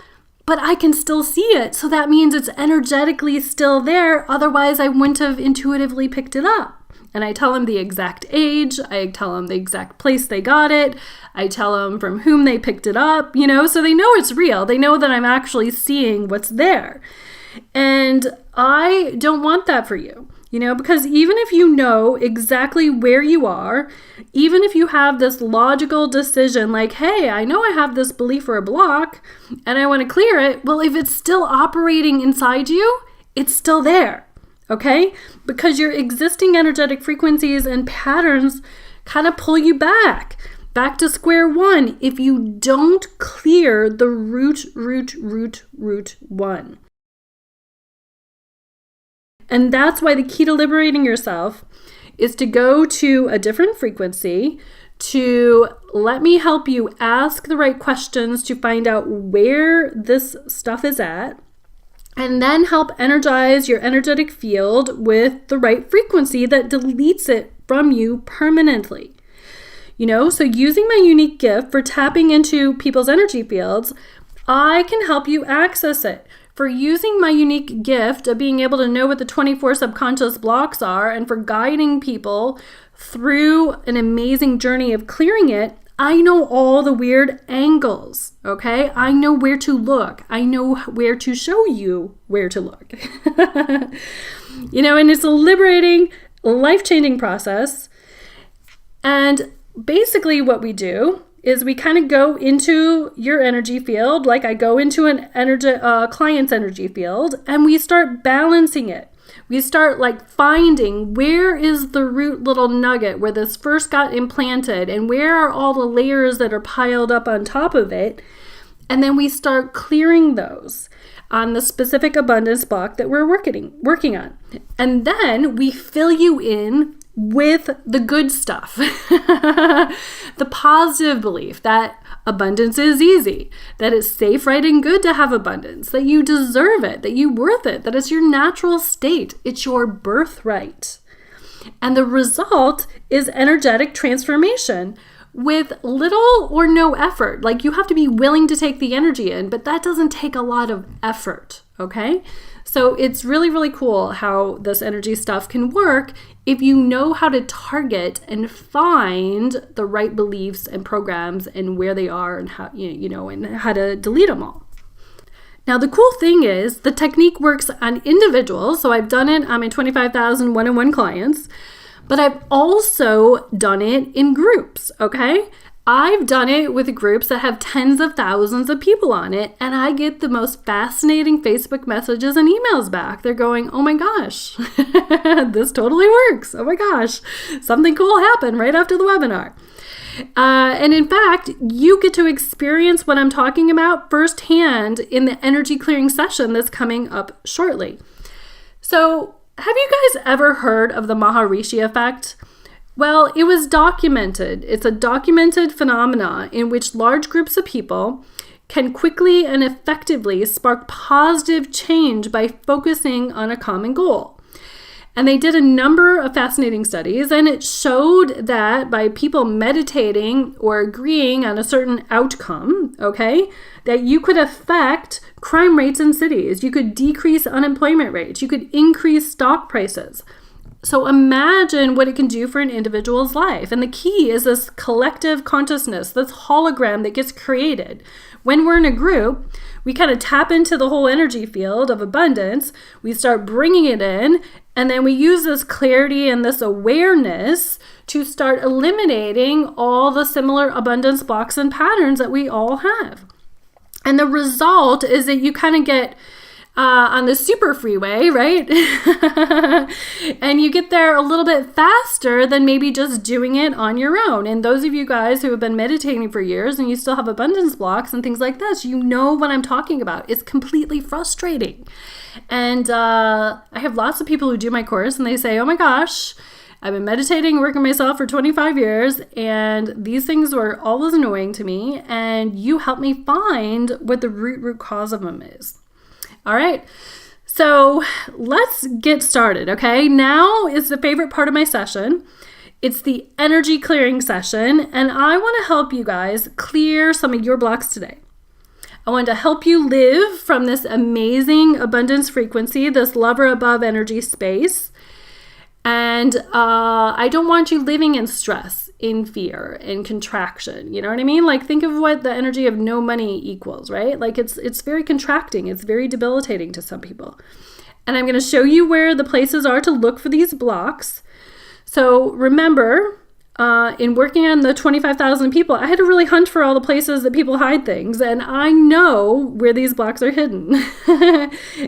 but I can still see it. So that means it's energetically still there. Otherwise, I wouldn't have intuitively picked it up. And I tell them the exact age. I tell them the exact place they got it. I tell them from whom they picked it up, so they know it's real. They know that I'm actually seeing what's there. And I don't want that for you. Because even if you know exactly where you are, even if you have this logical decision like, hey, I know I have this belief or a block and I want to clear it. Well, if it's still operating inside you, it's still there. Okay? Because your existing energetic frequencies and patterns kind of pull you back to square one if you don't clear the root one. And that's why the key to liberating yourself is to go to a different frequency, to let me help you ask the right questions to find out where this stuff is at, and then help energize your energetic field with the right frequency that deletes it from you permanently. So using my unique gift for tapping into people's energy fields, I can help you access it. For using my unique gift of being able to know what the 24 subconscious blocks are, and for guiding people through an amazing journey of clearing it, I know all the weird angles, okay? I know where to look. I know where to show you where to look. And it's a liberating, life-changing process. And basically what we do is we kind of go into your energy field, like I go into an client's energy field, and we start balancing it. We start finding where is the root little nugget where this first got implanted, and where are all the layers that are piled up on top of it. And then we start clearing those on the specific abundance block that we're working on. And then we fill you in with the good stuff, the positive belief that abundance is easy, that it's safe, right, and good to have abundance, that you deserve it, that you're worth it, that it's your natural state, it's your birthright. And the result is energetic transformation with little or no effort. Like, you have to be willing to take the energy in, but that doesn't take a lot of effort, okay? So it's really, really cool how this energy stuff can work if you know how to target and find the right beliefs and programs and where they are and how, and how to delete them all. Now, the cool thing is the technique works on individuals. So I've done it on my 25,000 one-on-one clients, but I've also done it in groups, okay? I've done it with groups that have tens of thousands of people on it, and I get the most fascinating Facebook messages and emails back. They're going, oh my gosh, this totally works. Oh my gosh, something cool happened right after the webinar. And in fact, you get to experience what I'm talking about firsthand in the energy clearing session that's coming up shortly. So, have you guys ever heard of the Maharishi effect? Well, it was documented. It's a documented phenomena in which large groups of people can quickly and effectively spark positive change by focusing on a common goal. And they did a number of fascinating studies, and it showed that by people meditating or agreeing on a certain outcome, okay, that you could affect crime rates in cities, you could decrease unemployment rates, you could increase stock prices. So imagine what it can do for an individual's life. And the key is this collective consciousness, this hologram that gets created. When we're in a group, we kind of tap into the whole energy field of abundance. We start bringing it in, and then we use this clarity and this awareness to start eliminating all the similar abundance blocks and patterns that we all have. And the result is that you kind of get on the super freeway, right? And you get there a little bit faster than maybe just doing it on your own. And those of you guys who have been meditating for years and you still have abundance blocks and things like this, you know what I'm talking about. It's completely frustrating. And I have lots of people who do my course and they say, oh my gosh, I've been meditating and working myself for 25 years, and these things were always annoying to me, and you helped me find what the root cause of them is. All right, so let's get started, okay? Now is the favorite part of my session. It's the energy clearing session, and I want to help you guys clear some of your blocks today. I want to help you live from this amazing abundance frequency, this lover above energy space. And I don't want you living in stress, in fear, in contraction. You know what I mean? Like, think of what the energy of no money equals, right? Like, it's very contracting. It's very debilitating to some people. And I'm going to show you where the places are to look for these blocks. So remember, in working on the 25,000 people, I had to really hunt for all the places that people hide things. And I know where these blocks are hidden.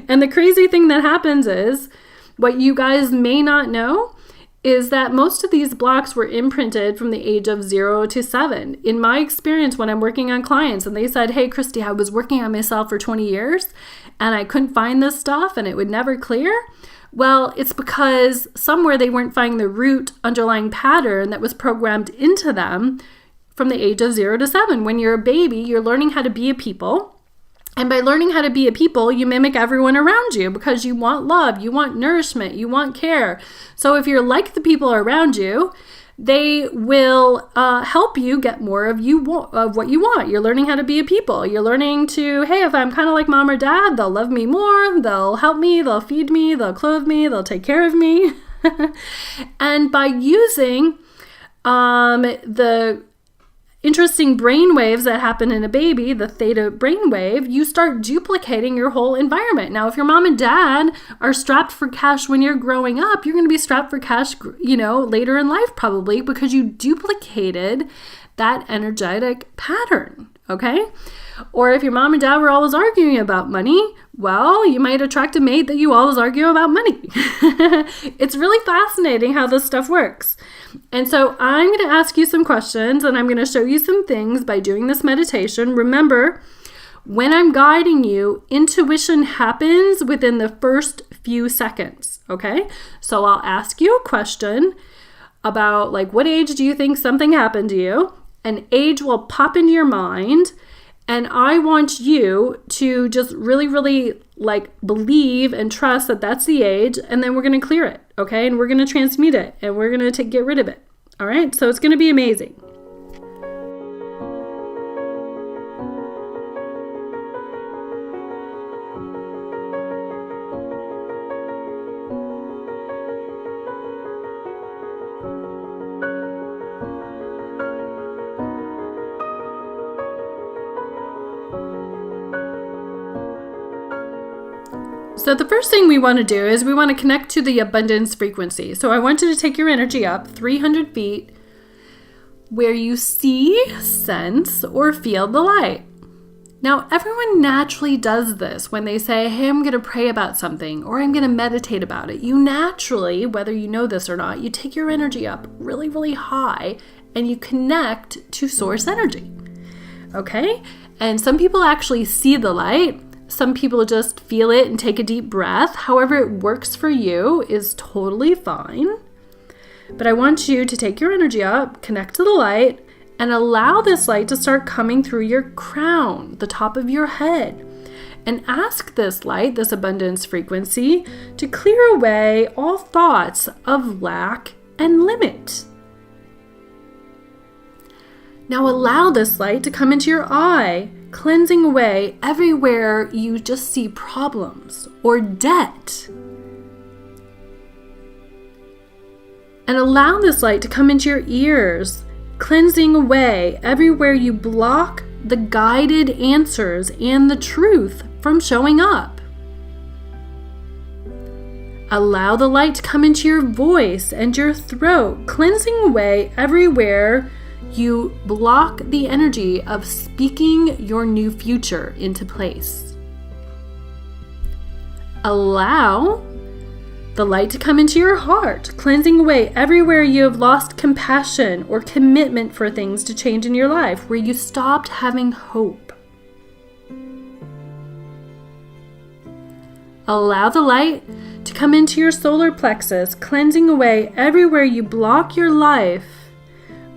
And the crazy thing that happens is, what you guys may not know is that most of these blocks were imprinted from the age of 0 to 7. In my experience, when I'm working on clients and they said, hey, Christy, I was working on myself for 20 years and I couldn't find this stuff and it would never clear. Well, it's because somewhere they weren't finding the root underlying pattern that was programmed into them from the age of 0 to 7. When you're a baby, you're learning how to be a people. And by learning how to be a people, you mimic everyone around you because you want love, you want nourishment, you want care. So if you're like the people around you, they will help you get more of what you want. You're learning how to be a people. You're learning to, hey, if I'm kind of like mom or dad, they'll love me more, they'll help me, they'll feed me, they'll clothe me, they'll take care of me. And by using the interesting brain waves that happen in a baby, the theta brainwave, you start duplicating your whole environment. Now, if your mom and dad are strapped for cash when you're growing up, you're going to be strapped for cash, later in life probably because you duplicated that energetic pattern, okay? Or if your mom and dad were always arguing about money, well, you might attract a mate that you always argue about money. It's really fascinating how this stuff works. And so I'm going to ask you some questions and I'm going to show you some things by doing this meditation. Remember, when I'm guiding you, intuition happens within the first few seconds, okay? So I'll ask you a question. about like what age do you think something happened to you? An age will pop into your mind, and I want you to just really, really like believe and trust that that's the age, and then we're going to clear it, okay? And we're going to transmute it, and we're going to get rid of it, all right? So it's going to be amazing. So the first thing we want to do is we want to connect to the abundance frequency. So I want you to take your energy up 300 feet where you see, sense, or feel the light. Now, everyone naturally does this when they say, hey, I'm going to pray about something or I'm going to meditate about it. You naturally, whether you know this or not, you take your energy up really, really high and you connect to source energy. Okay? And some people actually see the light. Some people just feel it and take a deep breath. However it works for you is totally fine. But I want you to take your energy up, connect to the light, and allow this light to start coming through your crown, the top of your head. And ask this light, this abundance frequency, to clear away all thoughts of lack and limit. Now allow this light to come into your eye, cleansing away everywhere you just see problems or debt. And allow this light to come into your ears, cleansing away everywhere you block the guided answers and the truth from showing up. Allow the light to come into your voice and your throat, cleansing away everywhere you block the energy of speaking your new future into place. Allow the light to come into your heart, cleansing away everywhere you have lost compassion or commitment for things to change in your life, where you stopped having hope. Allow the light to come into your solar plexus, cleansing away everywhere you block your life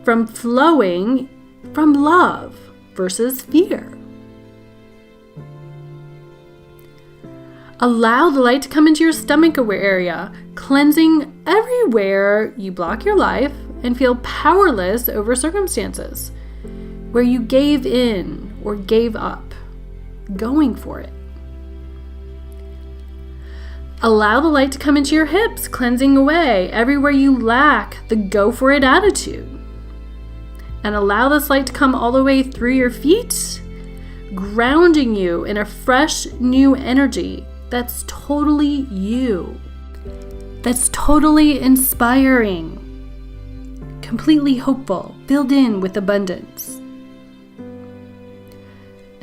from flowing from love versus fear. Allow the light to come into your stomach area, cleansing everywhere you block your life and feel powerless over circumstances, where you gave in or gave up, going for it. Allow the light to come into your hips, cleansing away everywhere you lack the go for it attitude. And allow this light to come all the way through your feet, grounding you in a fresh new energy that's totally you, that's totally inspiring, completely hopeful, filled in with abundance.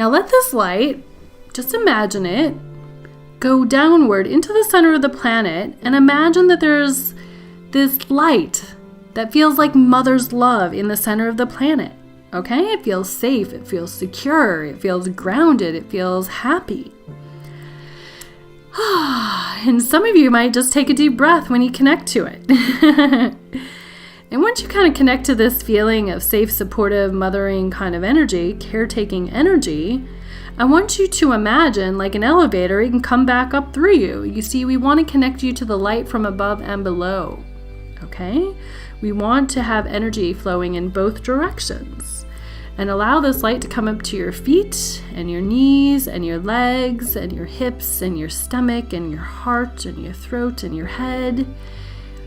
Now let this light, just imagine it, go downward into the center of the planet and imagine that there's this light that feels like mother's love in the center of the planet, okay? It feels safe, it feels secure, it feels grounded, it feels happy. And some of you might just take a deep breath when you connect to it. And once you kind of connect to this feeling of safe, supportive, mothering kind of energy, caretaking energy, I want you to imagine like an elevator, it can come back up through you. You see, we want to connect you to the light from above and below, okay? We want to have energy flowing in both directions. And allow this light to come up to your feet and your knees and your legs and your hips and your stomach and your heart and your throat and your head.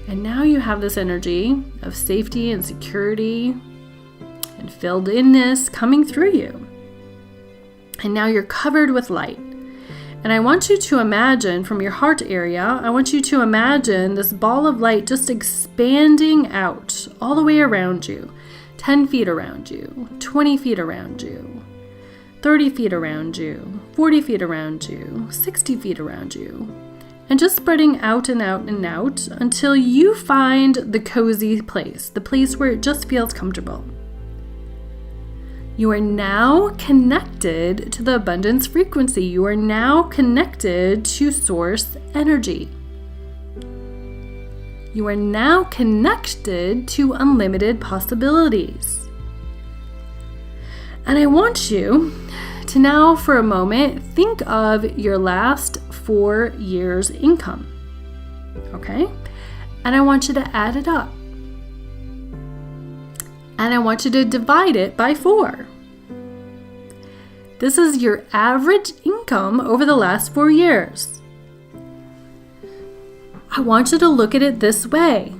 And now you have this energy of safety and security and filled inness coming through you. And now you're covered with light. And I want you to imagine from your heart area, I want you to imagine this ball of light just expanding out all the way around you. 10 feet around you, 20 feet around you, 30 feet around you, 40 feet around you, 60 feet around you. And just spreading out and out and out until you find the cozy place, the place where it just feels comfortable. You are now connected to the abundance frequency. You are now connected to source energy. You are now connected to unlimited possibilities. And I want you to now, for a moment, think of your last 4 years' income. Okay? And I want you to add it up. And I want you to divide it by 4. This is your average income over the last 4 years. I want you to look at it this way.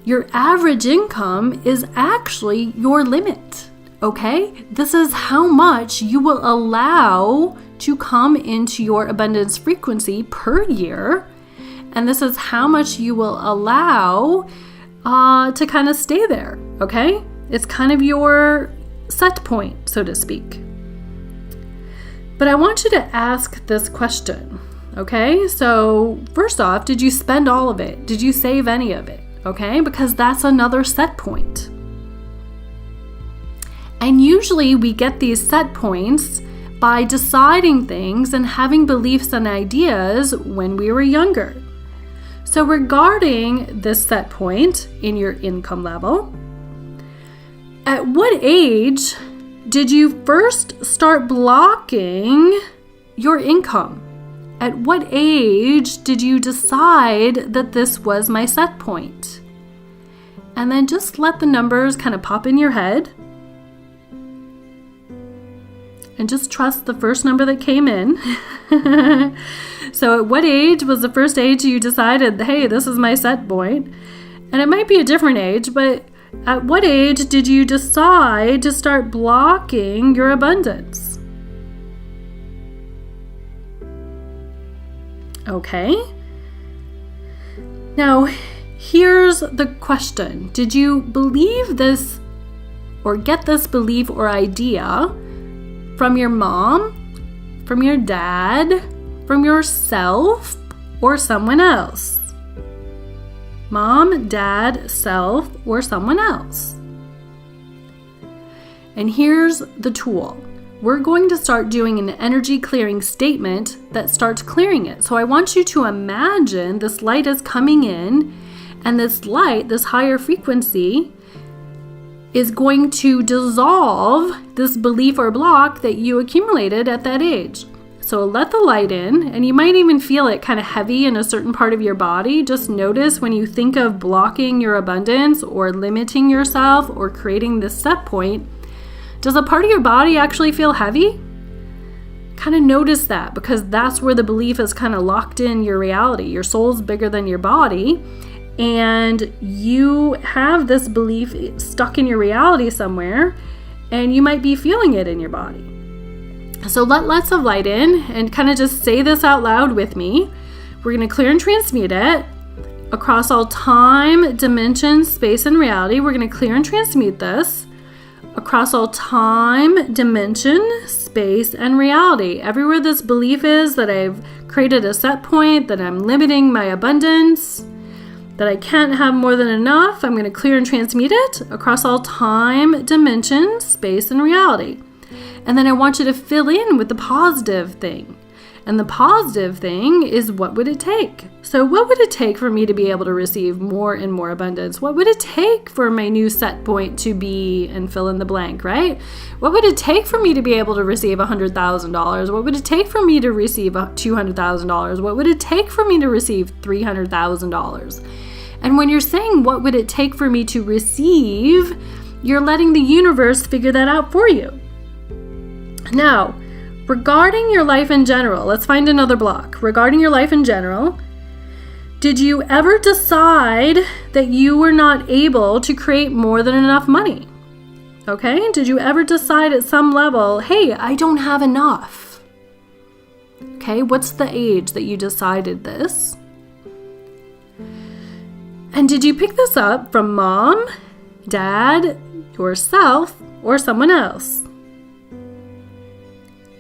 Your average income is actually your limit, okay? This is how much you will allow to come into your abundance frequency per year. And this is how much you will allow to kind of stay there, okay? It's kind of your set point, so to speak. But I want you to ask this question, okay? So first off, did you spend all of it? Did you save any of it? Okay? Because that's another set point. And usually we get these set points by deciding things and having beliefs and ideas when we were younger. So regarding this set point in your income level, at what age did you first start blocking your income? At what age did you decide that this was my set point? And then just let the numbers kind of pop in your head. And just trust the first number that came in. So at what age was the first age you decided, hey, this is my set point? And it might be a different age, but at what age did you decide to start blocking your abundance? Okay. Now, here's the question. Did you believe this or get this belief or idea from your mom, from your dad, from yourself, or someone else? Mom, dad, self, or someone else. And here's the tool. We're going to start doing an energy clearing statement that starts clearing it. So I want you to imagine this light is coming in, and this light, this higher frequency, is going to dissolve this belief or block that you accumulated at that age. So let the light in, and you might even feel it kind of heavy in a certain part of your body. Just notice when you think of blocking your abundance or limiting yourself or creating this set point, does a part of your body actually feel heavy? Kind of notice that, because that's where the belief is kind of locked in your reality. Your soul's bigger than your body, and you have this belief stuck in your reality somewhere, and you might be feeling it in your body. So let lots of light in and kind of just say this out loud with me. We're going to clear and transmute it across all time, dimension, space, and reality. We're going to clear and transmute this across all time, dimension, space, and reality. Everywhere this belief is that I've created a set point, that I'm limiting my abundance, that I can't have more than enough, I'm going to clear and transmute it across all time, dimension, space, and reality. And then I want you to fill in with the positive thing. And the positive thing is, what would it take? So what would it take for me to be able to receive more and more abundance? What would it take for my new set point to be, and fill in the blank, right? What would it take for me to be able to receive $100,000? What would it take for me to receive $200,000? What would it take for me to receive $300,000? And when you're saying, what would it take for me to receive, you're letting the universe figure that out for you. Now, regarding your life in general, let's find another block. Regarding your life in general, did you ever decide that you were not able to create more than enough money? Okay? Did you ever decide at some level, hey, I don't have enough? Okay, what's the age that you decided this? And did you pick this up from mom, dad, yourself, or someone else?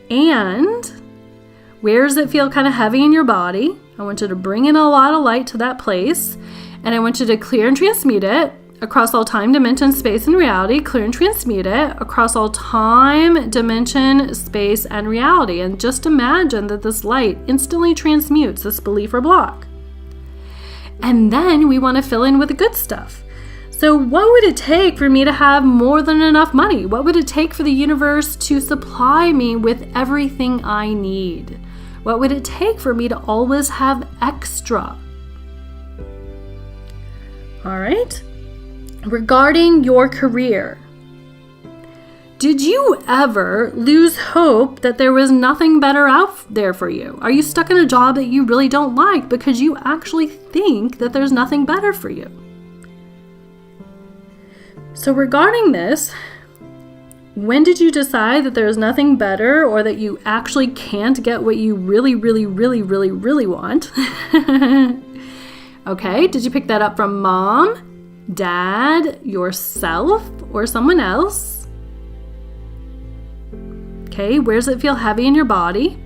And where does it feel kind of heavy in your body? I want you to bring in a lot of light to that place. And I want you to clear and transmute it across all time, dimension, space, and reality. Clear and transmute it across all time, dimension, space, and reality. And just imagine that this light instantly transmutes this belief or block. And then we want to fill in with the good stuff. So what would it take for me to have more than enough money? What would it take for the universe to supply me with everything I need? What would it take for me to always have extra? All right. Regarding your career, did you ever lose hope that there was nothing better out there for you? Are you stuck in a job that you really don't like because you actually think that there's nothing better for you? So regarding this, when did you decide that there's nothing better or that you actually can't get what you really, really, really, really, really want? Okay, did you pick that up from mom, dad, yourself, or someone else? Okay, where does it feel heavy in your body?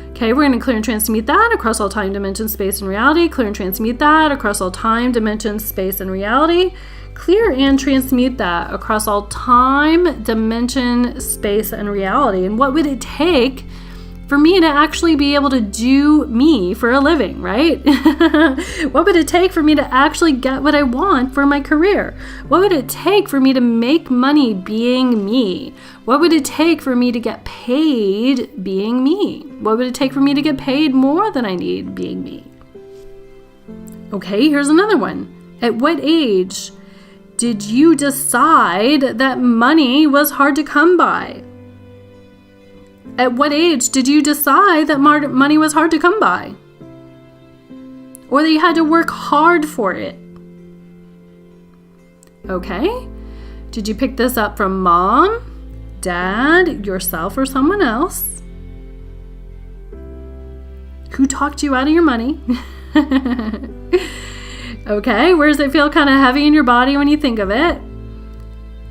Okay, we're going to clear and transmute that across all time, dimension, space, and reality. Clear and transmute that across all time, dimension, space, and reality. Clear and transmute that across all time, dimension, space, and reality. And what would it take for me to actually be able to do me for a living, right? What would it take for me to actually get what I want for my career? What would it take for me to make money being me? What would it take for me to get paid being me? What would it take for me to get paid more than I need being me? Okay, here's another one. At what age did you decide that money was hard to come by? At what age did you decide that money was hard to come by? Or that you had to work hard for it? Okay. Did you pick this up from mom, dad, yourself, or someone else? Who talked you out of your money? Okay. Where does it feel kind of heavy in your body when you think of it?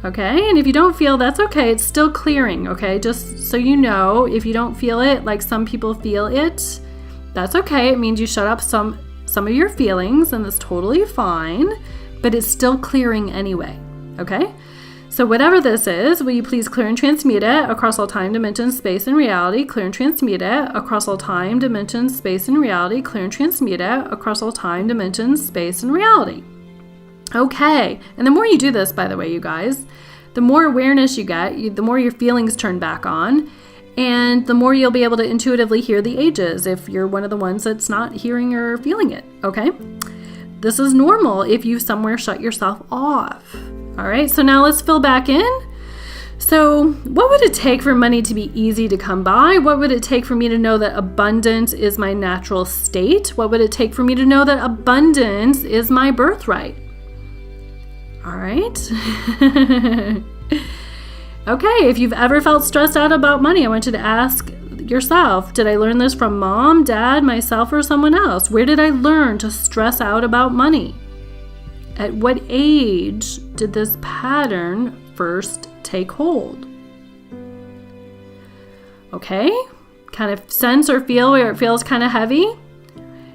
Okay, and if you don't feel, that's okay. It's still clearing, okay? Just so you know, if you don't feel it, like some people feel it, that's okay. It means you shut up some of your feelings, and that's totally fine, but it's still clearing anyway, okay? So whatever this is, will you please clear and transmute it across all time, dimension, space, and reality. Clear and transmute it across all time, dimension, space, and reality. Clear and transmute it across all time, dimension, space, and reality. Okay, and the more you do this, by the way, you guys, the more awareness you get, the more your feelings turn back on, and the more you'll be able to intuitively hear the ages if you're one of the ones that's not hearing or feeling it, okay? This is normal if you somewhere shut yourself off. All right, so now let's fill back in. So what would it take for money to be easy to come by? What would it take for me to know that abundance is my natural state? What would it take for me to know that abundance is my birthright? All right. Okay, if you've ever felt stressed out about money, I want you to ask yourself, did I learn this from mom, dad, myself, or someone else? Where did I learn to stress out about money? At what age did this pattern first take hold? Okay, kind of sense or feel where it feels kind of heavy.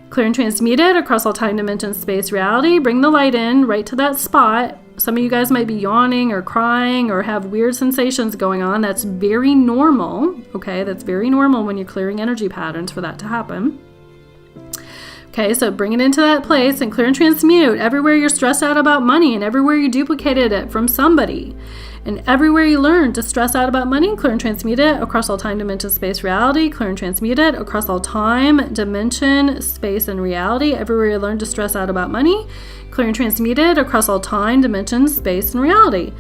Clear and transmute it across all time, dimension, space, reality. Bring the light in right to that spot. Some of you guys might be yawning or crying or have weird sensations going on. That's very normal, okay? That's very normal when you're clearing energy patterns for that to happen. Okay, so bring it into that place and clear and transmute everywhere you're stressed out about money and everywhere you duplicated it from somebody. And everywhere you learn to stress out about money, clear and transmute it across all time, dimension, space, reality. Clear and transmute it across all time, dimension, space, and reality. Everywhere you learn to stress out about money, clear and transmute it across all time, dimension, space, and reality.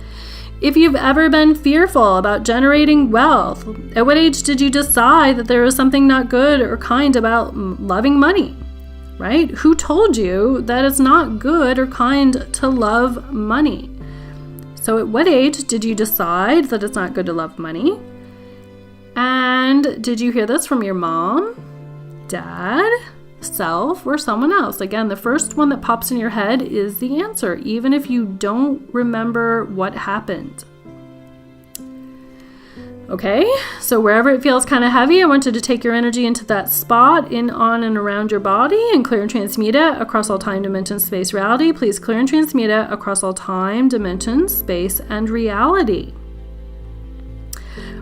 If you've ever been fearful about generating wealth, at what age did you decide that there was something not good or kind about loving money? Right? Who told you that it's not good or kind to love money? So at what age did you decide that it's not good to love money? And did you hear this from your mom, dad, self, or someone else? Again, the first one that pops in your head is the answer, even if you don't remember what happened. Okay, so wherever it feels kind of heavy, I want you to take your energy into that spot, in, on, and around your body, and clear and transmute it across all time, dimension, space, reality. Please clear and transmute it across all time, dimension, space, and reality.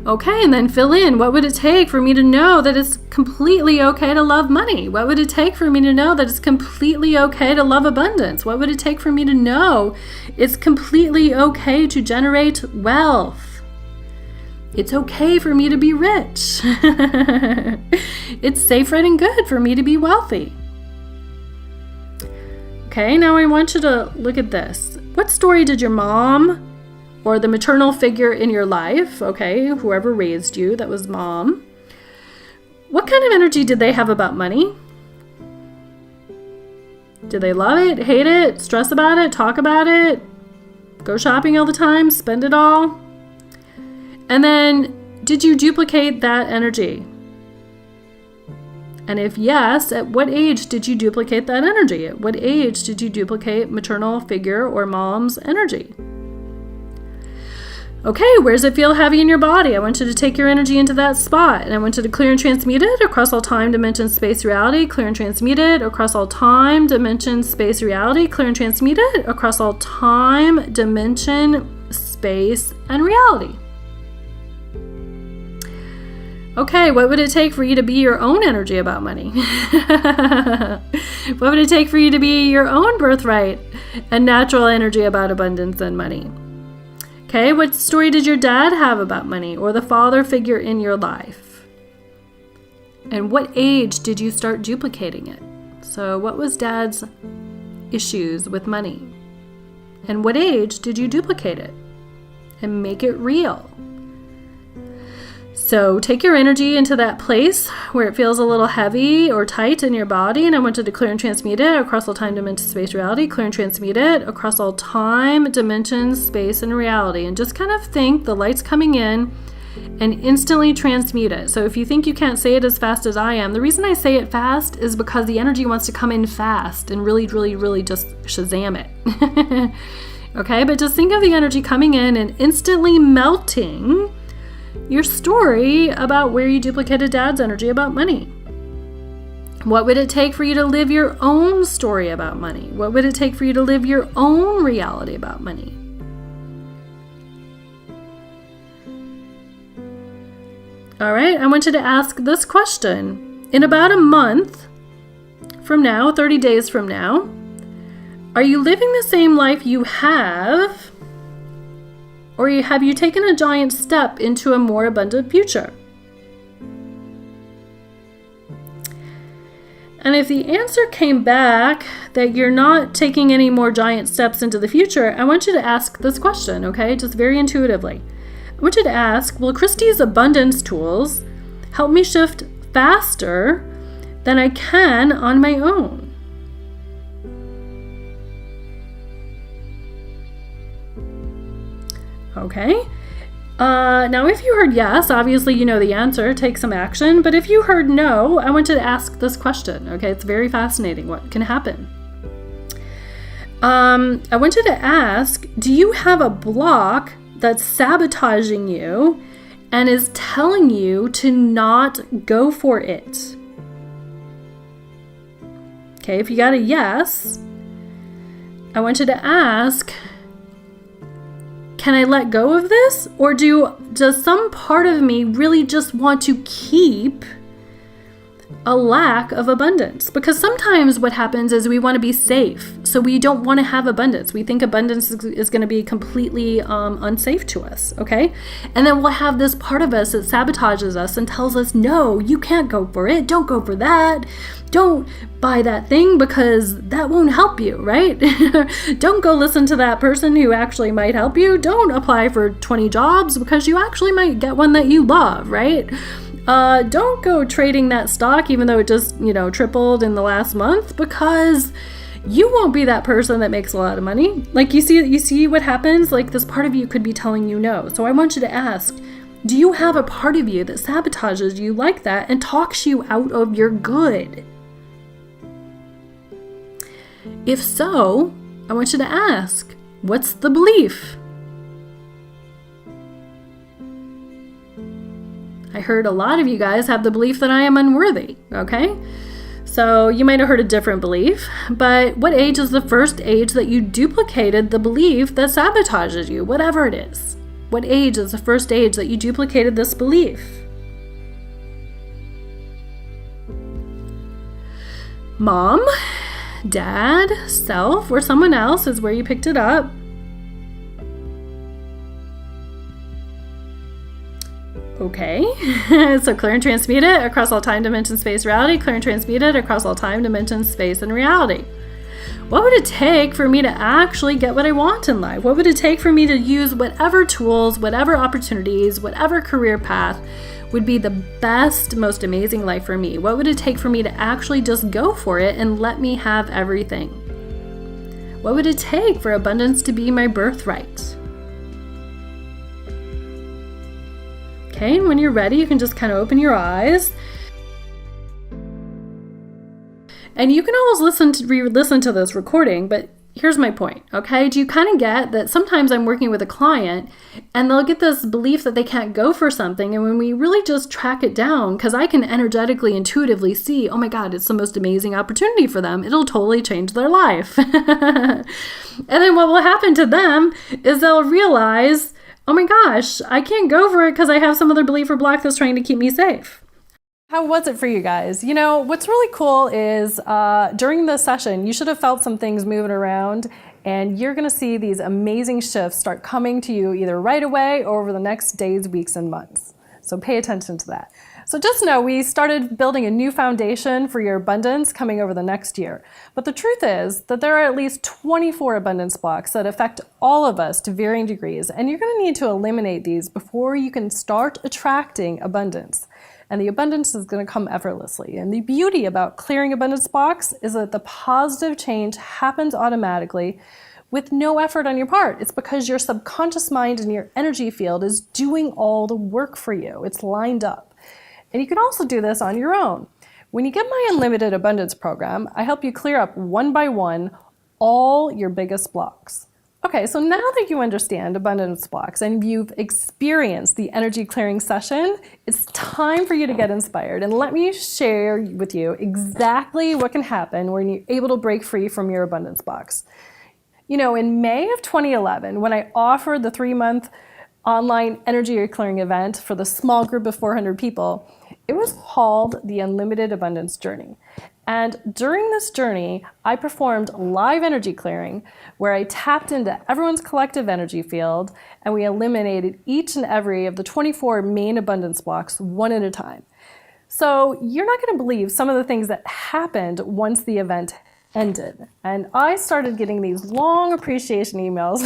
Okay, and then fill in. What would it take for me to know that it's completely okay to love money? What would it take for me to know that it's completely okay to love abundance? What would it take for me to know it's completely okay to generate wealth? It's okay for me to be rich. It's safe, right, and good for me to be wealthy. Okay, now I want you to look at this. What story did your mom or the maternal figure in your life, okay, whoever raised you, that was mom, what kind of energy did they have about money? Did they love it, hate it, stress about it, talk about it, go shopping all the time, spend it all? And then, did you duplicate that energy? And if yes, at what age did you duplicate that energy? At what age did you duplicate maternal figure or mom's energy? Okay, where does it feel heavy in your body? I want you to take your energy into that spot, and I want you to clear and transmute it across all time, dimension, space, reality. Clear and transmute it across all time, dimension, space, reality. Clear and transmute it across all time, dimension, space, and reality. Okay, what would it take for you to be your own energy about money? What would it take for you to be your own birthright and natural energy about abundance and money? Okay, what story did your dad have about money or the father figure in your life? And what age did you start duplicating it? So what was dad's issues with money? And what age did you duplicate it and make it real? So take your energy into that place where it feels a little heavy or tight in your body, and I want you to clear and transmute it across all time, dimension, space, reality. Clear and transmute it across all time, dimensions, space, and reality. And just kind of think the light's coming in and instantly transmute it. So if you think you can't say it as fast as I am, the reason I say it fast is because the energy wants to come in fast and really, really, really just Shazam it. Okay, but just think of the energy coming in and instantly melting your story about where you duplicated dad's energy about money. What would it take for you to live your own story about money? What would it take for you to live your own reality about money? All right, I want you to ask this question. In about a month from now, 30 days from now, are you living the same life you have? Or have you taken a giant step into a more abundant future? And if the answer came back that you're not taking any more giant steps into the future, I want you to ask this question, okay? Just very intuitively. I want you to ask, will Christy's abundance tools help me shift faster than I can on my own? Okay. Now, if you heard yes, obviously you know the answer, take some action. But if you heard no, I want you to ask this question, okay? It's very fascinating what can happen. I want you to ask, do you have a block that's sabotaging you and is telling you to not go for it? Okay, if you got a yes, I want you to ask, can I let go of this? Or does some part of me really just want to keep a lack of abundance? Because sometimes what happens is we want to be safe. So we don't want to have abundance. We think abundance is going to be completely unsafe to us, okay? And then we'll have this part of us that sabotages us and tells us, no, you can't go for it. Don't go for that. Don't buy that thing because that won't help you, right? Don't go listen to that person who actually might help you. Don't apply for 20 jobs because you actually might get one that you love, right? Don't go trading that stock even though it just, tripled in the last month, because you won't be that person that makes a lot of money. Like you see what happens? Like this part of you could be telling you no. So I want you to ask, do you have a part of you that sabotages you like that and talks you out of your good? If so, I want you to ask, what's the belief? I heard a lot of you guys have the belief that I am unworthy, okay? So you might have heard a different belief, but what age is the first age that you duplicated the belief that sabotages you, whatever it is? What age is the first age that you duplicated this belief? Mom, dad, self, or someone else is where you picked it up. Okay, so clear and transmute it across all time, dimension, space, reality. Clear and transmute it across all time, dimension, space, and reality. What would it take for me to actually get what I want in life? What would it take for me to use whatever tools, whatever opportunities, whatever career path would be the best, most amazing life for me? What would it take for me to actually just go for it and let me have everything? What would it take for abundance to be my birthright? Okay, and when you're ready, you can just kind of open your eyes. And you can always re-listen to this recording, but here's my point, okay? Do you kind of get that sometimes I'm working with a client and they'll get this belief that they can't go for something, and when we really just track it down, because I can energetically, intuitively see, oh my God, it's the most amazing opportunity for them. It'll totally change their life. And then what will happen to them is they'll realize, oh my gosh, I can't go for it because I have some other belief or block that's trying to keep me safe. How was it for you guys? You know, what's really cool is during this session, you should have felt some things moving around, and you're going to see these amazing shifts start coming to you either right away or over the next days, weeks, and months. So pay attention to that. So just know we started building a new foundation for your abundance coming over the next year. But the truth is that there are at least 24 abundance blocks that affect all of us to varying degrees, and you're going to need to eliminate these before you can start attracting abundance. And the abundance is going to come effortlessly. And the beauty about clearing abundance blocks is that the positive change happens automatically with no effort on your part. It's because your subconscious mind and your energy field is doing all the work for you. It's lined up. And you can also do this on your own. When you get my Unlimited Abundance program, I help you clear up one by one all your biggest blocks. Okay, so now that you understand abundance blocks and you've experienced the energy clearing session, it's time for you to get inspired. And let me share with you exactly what can happen when you're able to break free from your abundance blocks. You know, in May of 2011, when I offered the 3-month online energy clearing event for the small group of 400 people, it was called the Unlimited Abundance Journey. And during this journey, I performed live energy clearing where I tapped into everyone's collective energy field and we eliminated each and every of the 24 main abundance blocks one at a time. So you're not going to believe some of the things that happened once the event ended. And I started getting these long appreciation emails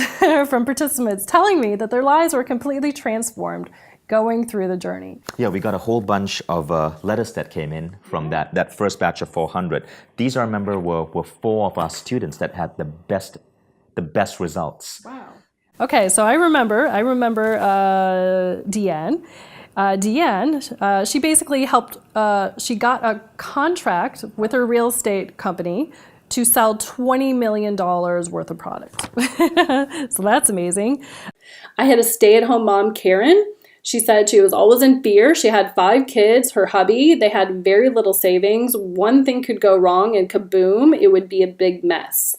from participants telling me that their lives were completely transformed going through the journey. Yeah, we got a whole bunch of letters that came in from that first batch of 400. These, I remember, were 4 of our students that had the best results. Wow. Okay, so I remember Deanne. Deanne, she basically helped, she got a contract with her real estate company to sell $20 million worth of product. So that's amazing. I had a stay-at-home mom, Karen. She said she was always in fear. She had 5 kids, her hubby, they had very little savings. One thing could go wrong and kaboom, it would be a big mess.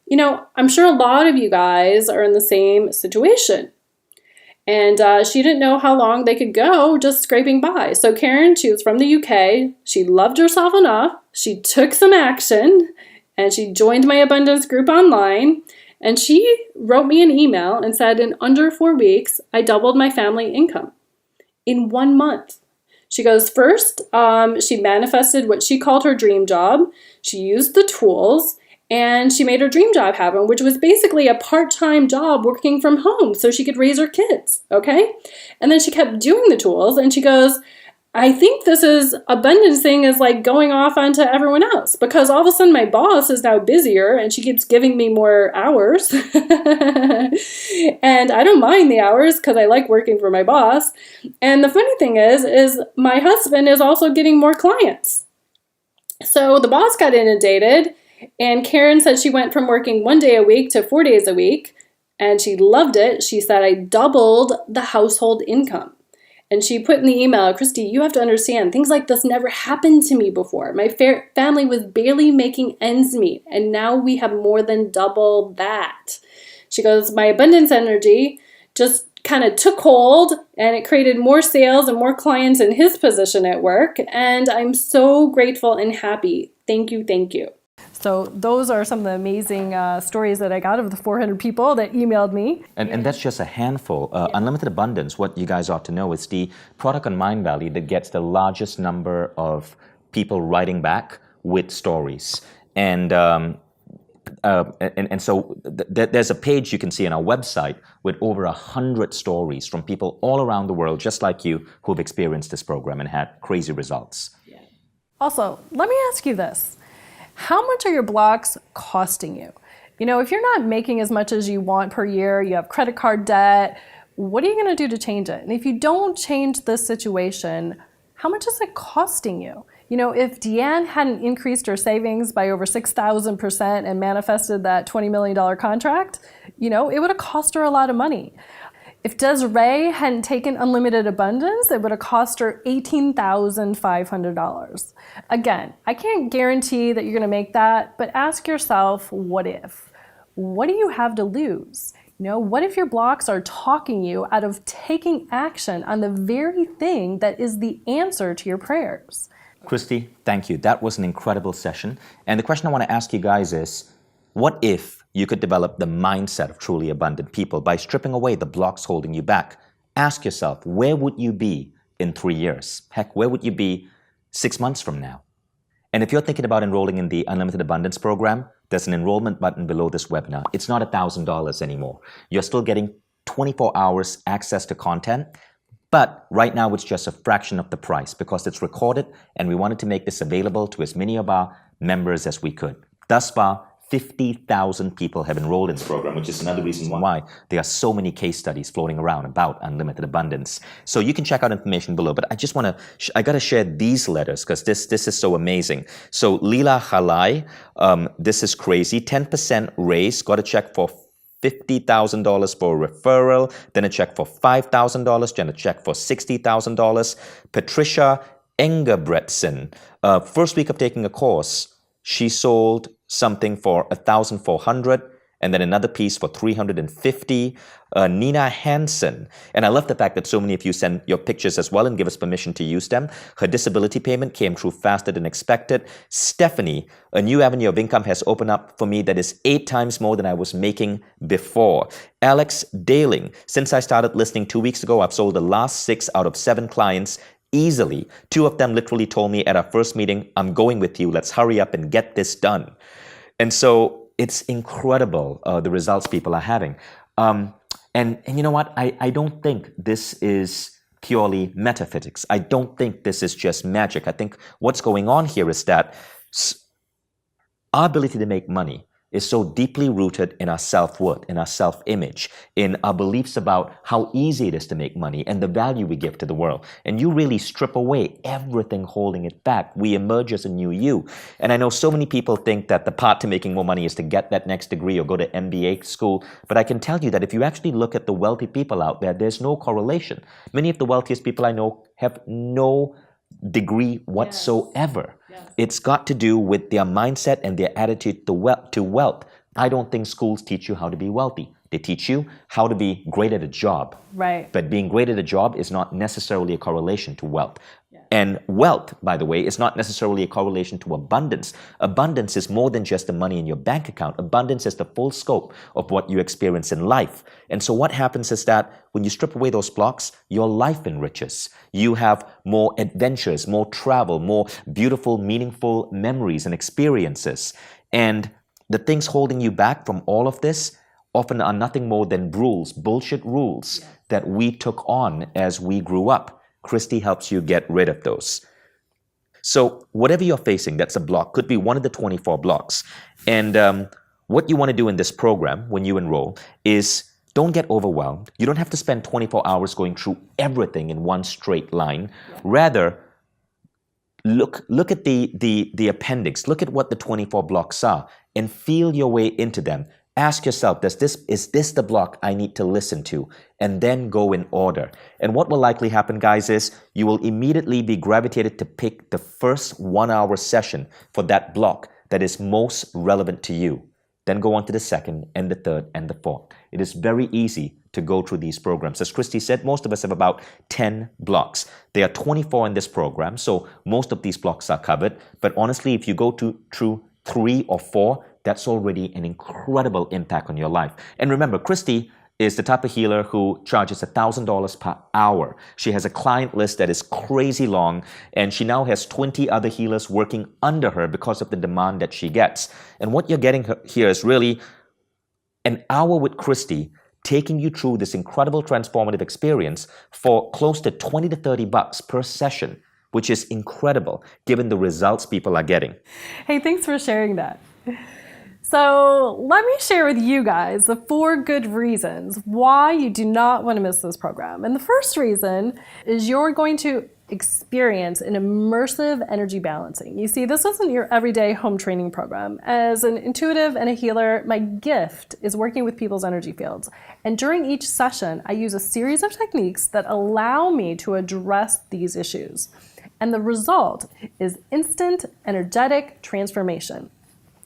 You know, I'm sure a lot of you guys are in the same situation. And she didn't know how long they could go just scraping by. So Karen, she was from the UK. She loved herself enough. She took some action and she joined my abundance group online. And she wrote me an email and said, in under 4 weeks, I doubled my family income in 1 month. She goes, first, she manifested what she called her dream job. She used the tools and she made her dream job happen, which was basically a part-time job working from home so she could raise her kids, okay? And then she kept doing the tools and she goes, I think this is abundance thing is like going off onto everyone else because all of a sudden my boss is now busier and she keeps giving me more hours. And I don't mind the hours because I like working for my boss. And the funny thing is my husband is also getting more clients. So the boss got inundated and Karen said she went from working 1 day a week to 4 days a week and she loved it. She said, I doubled the household income. And she put in the email, Christy, you have to understand, things like this never happened to me before. My family was barely making ends meet, and now we have more than double that. She goes, my abundance energy just kind of took hold, and it created more sales and more clients in his position at work. And I'm so grateful and happy. Thank you. Thank you. So those are some of the amazing stories that I got of the 400 people that emailed me. And that's just a handful. Unlimited Abundance, what you guys ought to know, is the product on Mindvalley that gets the largest number of people writing back with stories. And so there's a page you can see on our website with over 100 stories from people all around the world, just like you, who've experienced this program and had crazy results. Yeah. Also, let me ask you this. How much are your blocks costing you? You know, if you're not making as much as you want per year, you have credit card debt, what are you going to do to change it? And if you don't change this situation, how much is it costing you? You know, if Deanne hadn't increased her savings by over 6,000% and manifested that $20 million contract, you know, it would have cost her a lot of money. If Desiree hadn't taken Unlimited Abundance, it would have cost her $18,500. Again, I can't guarantee that you're going to make that, but ask yourself, what if? What do you have to lose? You know, what if your blocks are talking you out of taking action on the very thing that is the answer to your prayers? Christy, thank you. That was an incredible session. And the question I want to ask you guys is, what if you could develop the mindset of truly abundant people by stripping away the blocks holding you back? Ask yourself, where would you be in 3 years? Heck, where would you be 6 months from now? And if you're thinking about enrolling in the Unlimited Abundance program, there's an enrollment button below this webinar. It's not $1,000 anymore. You're still getting 24 hours access to content, but right now it's just a fraction of the price because it's recorded, and we wanted to make this available to as many of our members as we could. Thus far, 50,000 people have enrolled in this program, which is another reason why there are so many case studies floating around about Unlimited Abundance. So you can check out information below, but I just want to, I got to share these letters because this is so amazing. So Leela Halai, this is crazy, 10% raise, got a check for $50,000 for a referral, then a check for $5,000, then a check for $60,000. Patricia Engebretson, first week of taking a course, she sold something for $1,400 and then another piece for $350. Nina Hansen, and I love the fact that so many of you send your pictures as well and give us permission to use them. Her disability payment came through faster than expected. Stephanie, a new avenue of income has opened up for me that is 8 times more than I was making before. Alex Daling, since I started listening 2 weeks ago, I've sold the last 6 out of 7 clients easily. 2 of them literally told me at our first meeting, I'm going with you, let's hurry up and get this done. And so it's incredible the results people are having. And you know what? I don't think this is purely metaphysics. I don't think this is just magic. I think what's going on here is that our ability to make money is so deeply rooted in our self-worth, in our self-image, in our beliefs about how easy it is to make money and the value we give to the world. And you really strip away everything holding it back. We emerge as a new you. And I know so many people think that the path to making more money is to get that next degree or go to MBA school. But I can tell you that if you actually look at the wealthy people out there, there's no correlation. Many of the wealthiest people I know have no degree whatsoever. Yes. It's got to do with their mindset and their attitude to wealth. I don't think schools teach you how to be wealthy. They teach you how to be great at a job. Right. But being great at a job is not necessarily a correlation to wealth. And wealth, by the way, is not necessarily a correlation to abundance. Abundance is more than just the money in your bank account. Abundance is the full scope of what you experience in life. And so what happens is that when you strip away those blocks, your life enriches. You have more adventures, more travel, more beautiful, meaningful memories and experiences. And the things holding you back from all of this often are nothing more than rules, bullshit rules that we took on as we grew up. Christy helps you get rid of those. So whatever you're facing, that's a block, could be one of the 24 blocks. And what you want to do in this program when you enroll is don't get overwhelmed. You don't have to spend 24 hours going through everything in one straight line. Rather, look at the appendix. Look at what the 24 blocks are and feel your way into them. Ask yourself, is this the block I need to listen to? And then go in order. And what will likely happen, guys, is you will immediately be gravitated to pick the first 1-hour session for that block that is most relevant to you. Then go on to the second and the third and the fourth. It is very easy to go through these programs. As Christy said, most of us have about 10 blocks. There are 24 in this program, so most of these blocks are covered. But honestly, if you go through 3 or 4, that's already an incredible impact on your life. And remember, Christy is the type of healer who charges $1,000 per hour. She has a client list that is crazy long, and she now has 20 other healers working under her because of the demand that she gets. And what you're getting here is really an hour with Christy, taking you through this incredible transformative experience for close to $20 to $30 per session, which is incredible given the results people are getting. Hey, thanks for sharing that. So let me share with you guys the 4 good reasons why you do not want to miss this program. And the first reason is you're going to experience an immersive energy balancing. You see, this isn't your everyday home training program. As an intuitive and a healer, my gift is working with people's energy fields. And during each session, I use a series of techniques that allow me to address these issues. And the result is instant energetic transformation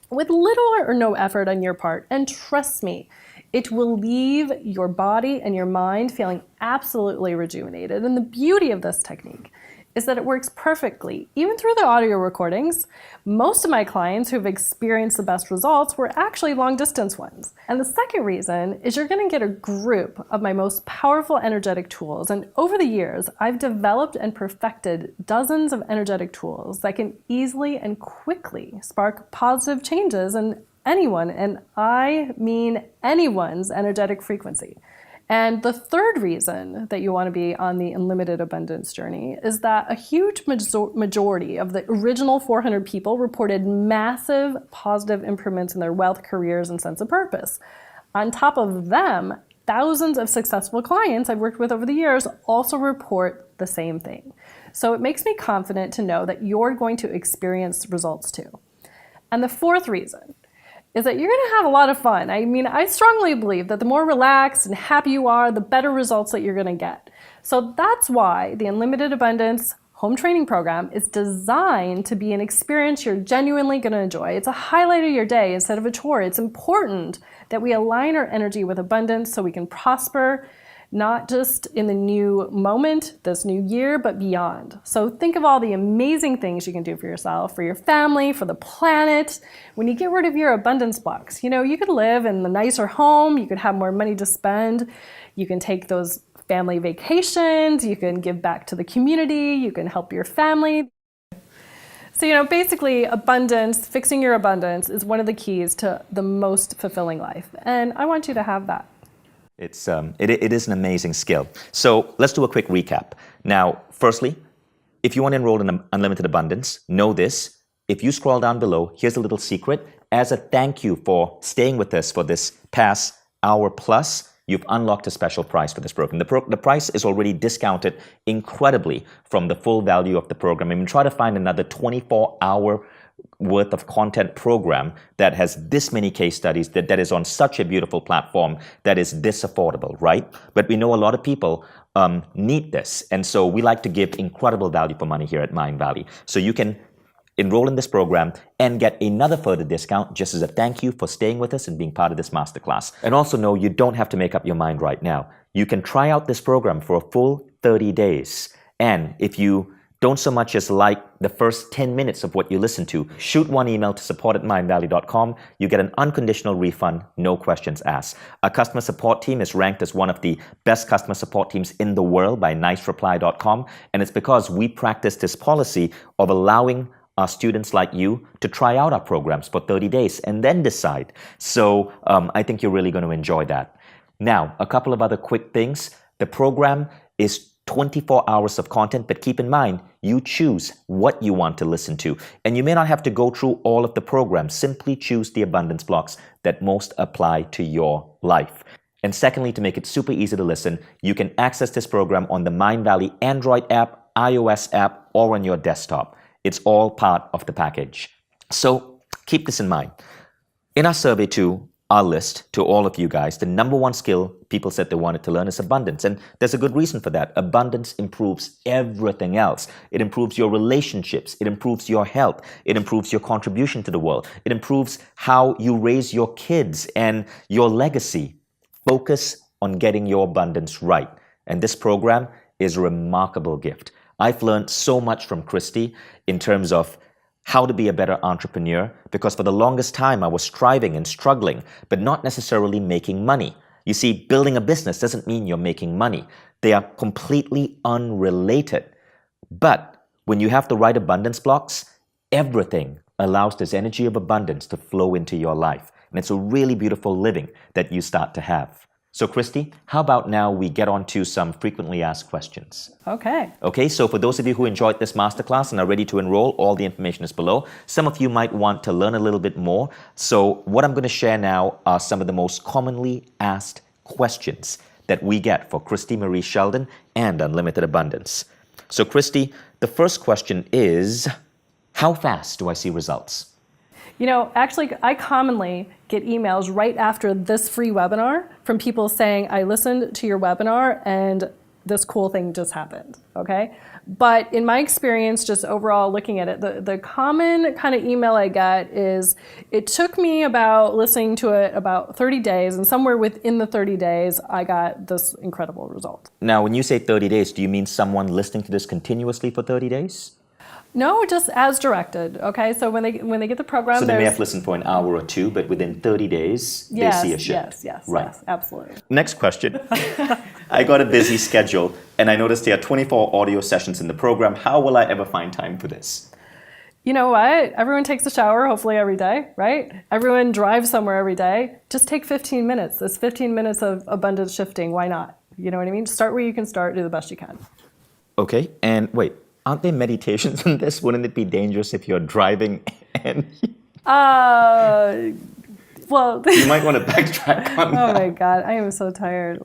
with little or no effort on your part. And trust me, it will leave your body and your mind feeling absolutely rejuvenated. And the beauty of this technique is that it works perfectly, even through the audio recordings. Most of my clients who've experienced the best results were actually long distance ones. And the second reason is you're gonna get a group of my most powerful energetic tools. And over the years, I've developed and perfected dozens of energetic tools that can easily and quickly spark positive changes in anyone, and I mean anyone's energetic frequency. And the third reason that you want to be on the unlimited abundance journey is that a huge majority of the original 400 people reported massive positive improvements in their wealth, careers, and sense of purpose. On top of them, thousands of successful clients I've worked with over the years also report the same thing. So it makes me confident to know that you're going to experience results too. And the fourth reason is that you're going to have a lot of fun. I mean, I strongly believe that the more relaxed and happy you are, the better results that you're going to get. So that's why the Unlimited Abundance Home Training Program is designed to be an experience you're genuinely going to enjoy. It's a highlight of your day instead of a chore. It's important that we align our energy with abundance so we can prosper, not just in the new moment, this new year, but beyond. So think of all the amazing things you can do for yourself, for your family, for the planet. When you get rid of your abundance blocks, you could live in the nicer home, you could have more money to spend, you can take those family vacations, you can give back to the community, you can help your family. So, basically abundance, fixing your abundance is one of the keys to the most fulfilling life. And I want you to have that. It is an amazing skill. So let's do a quick recap. Now, firstly, if you want to enroll in Unlimited Abundance, know this. If you scroll down below, here's a little secret. As a thank you for staying with us for this past hour plus, you've unlocked a special price for this program. The price is already discounted incredibly from the full value of the program. And we try to find another 24-hour worth of content program that has this many case studies, that is on such a beautiful platform, that is this affordable, right? But we know a lot of people need this. And so we like to give incredible value for money here at Mind Valley. So you can enroll in this program and get another further discount just as a thank you for staying with us and being part of this masterclass. And also know you don't have to make up your mind right now. You can try out this program for a full 30 days. And if you don't so much as like the first 10 minutes of what you listen to, shoot one email to support@mindvalley.com. You get an unconditional refund, no questions asked. Our customer support team is ranked as one of the best customer support teams in the world by nicereply.com. And it's because we practice this policy of allowing our students like you to try out our programs for 30 days and then decide. So I think you're really going to enjoy that. Now, a couple of other quick things. The program is 24 hours of content, but keep in mind, you choose what you want to listen to. And you may not have to go through all of the programs. Simply choose the abundance blocks that most apply to your life. And secondly, to make it super easy to listen, you can access this program on the Mind Valley Android app, iOS app, or on your desktop. It's all part of the package. So keep this in mind. In our survey to our list, to all of you guys, the number one skill people said they wanted to learn is abundance. And there's a good reason for that. Abundance improves everything else. It improves your relationships. It improves your health. It improves your contribution to the world. It improves how you raise your kids and your legacy. Focus on getting your abundance right. And this program is a remarkable gift. I've learned so much from Christy in terms of how to be a better entrepreneur, because for the longest time I was striving and struggling, but not necessarily making money. You see, building a business doesn't mean you're making money. They are completely unrelated. But when you have the right abundance blocks, everything allows this energy of abundance to flow into your life. And it's a really beautiful living that you start to have. So Christy, how about now we get on to some frequently asked questions? Okay. Okay, so for those of you who enjoyed this masterclass and are ready to enroll, all the information is below. Some of you might want to learn a little bit more. So what I'm going to share now are some of the most commonly asked questions that we get for Christy Marie Sheldon and Unlimited Abundance. So Christy, the first question is, how fast do I see results? You know, actually, I commonly get emails right after this free webinar from people saying, I listened to your webinar and this cool thing just happened, okay? But in my experience, just overall looking at it, the common kind of email I get is, it took me about listening to it about 30 days, and somewhere within the 30 days, I got this incredible result. Now, when you say 30 days, do you mean someone listening to this continuously for 30 days? No, just as directed, okay? So when they get the program, so they may have listened for an hour or two, but within 30 days, they see a shift. Yes, right. Yes, absolutely. Next question. I got a busy schedule, and I noticed there are 24 audio sessions in the program. How will I ever find time for this? You know what? Everyone takes a shower, hopefully every day, right? Everyone drives somewhere every day. Just take 15 minutes. It's 15 minutes of abundance shifting. Why not? You know what I mean? Start where you can start, do the best you can. Okay, and wait. Aren't there meditations in this? Wouldn't it be dangerous if you're driving and... well... You might want to backtrack on that. Oh my God, I am so tired.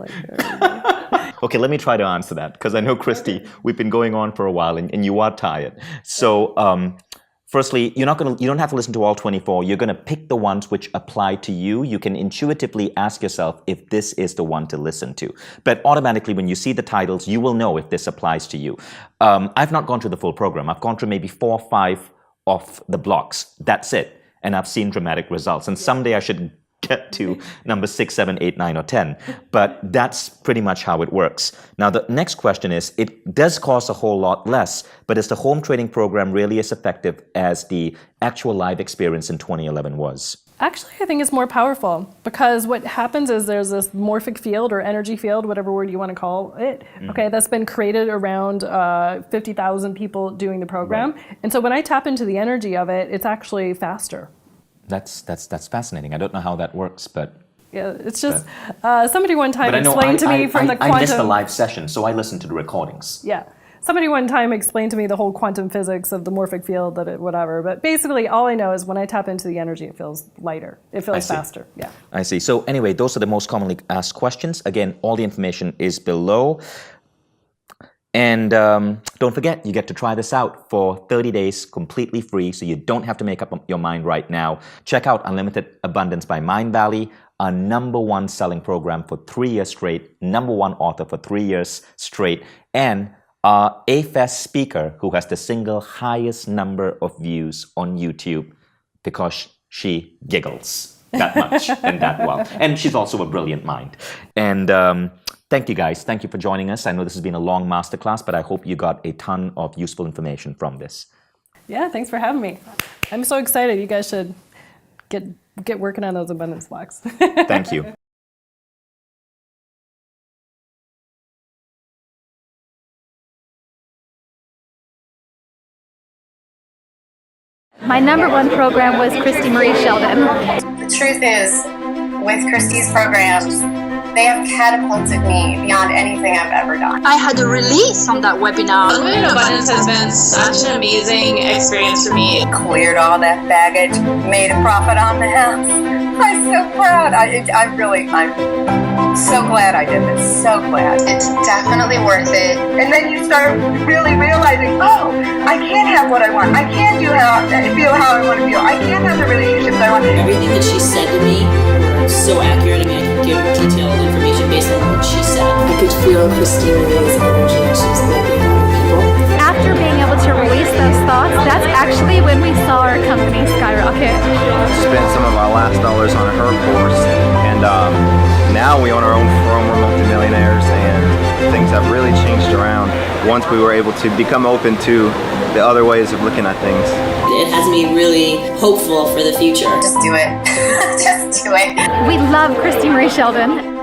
Okay, let me try to answer that, because I know, Christy, we've been going on for a while and you are tired. So, firstly, you don't have to listen to all 24. You're going to pick the ones which apply to you. You can intuitively ask yourself if this is the one to listen to. But automatically, when you see the titles, you will know if this applies to you. I've not gone through the full program. I've gone through maybe 4 or 5 of the blocks. That's it. And I've seen dramatic results. And someday I should get to number 6, 7, 8, 9, or 10. But that's pretty much how it works. Now, the next question is, it does cost a whole lot less, but is the home training program really as effective as the actual live experience in 2011 was? Actually, I think it's more powerful, because what happens is there's this morphic field or energy field, whatever word you want to call it, okay, that's been created around 50,000 people doing the program. Right. And so when I tap into the energy of it, it's actually faster. That's fascinating. I don't know how that works, but... Yeah, it's just, somebody one time explained to me from the quantum... I missed the live session, so I listened to the recordings. Yeah. Somebody one time explained to me the whole quantum physics of the morphic field, that it, whatever. But basically, all I know is when I tap into the energy, it feels lighter. It feels faster. Yeah. I see. So anyway, those are the most commonly asked questions. Again, all the information is below. And don't forget, you get to try this out for 30 days completely free, so you don't have to make up your mind right now. Check out Unlimited Abundance by Mind Valley, our #1 selling program for 3 years straight, #1 author for 3 years straight, and our A-Fest speaker who has the single highest number of views on YouTube because she giggles that much and that well. And she's also a brilliant mind. And thank you guys. Thank you for joining us. I know this has been a long masterclass, but I hope you got a ton of useful information from this. Yeah, thanks for having me. I'm so excited. You guys should get working on those abundance blocks. Thank you. My #1 program was Christy Marie Sheldon. The truth is, with Christy's programs, they have catapulted me beyond anything I've ever done. I had a release on that webinar. Unlimited Abundance has been such an amazing experience for me. Cleared all that baggage, made a profit on the house. I'm so proud. I'm so glad I did this. So glad. It's definitely worth it. And then you start really realizing, oh, I can have what I want. I can feel how I want to feel. I can have the relationships I want. Everything that she said to me was so accurate. I mean, I could give detailed information based on what she said. I could feel Christina's energy. She's living on people. After being able to release those thoughts, that's actually when we saw our company skyrocket. Spent some of our last dollars on her course, and Now we own our own firm, we're multimillionaires, and things have really changed around once we were able to become open to the other ways of looking at things. It has me really hopeful for the future. Just do it. Just do it. We love Christy Marie Sheldon.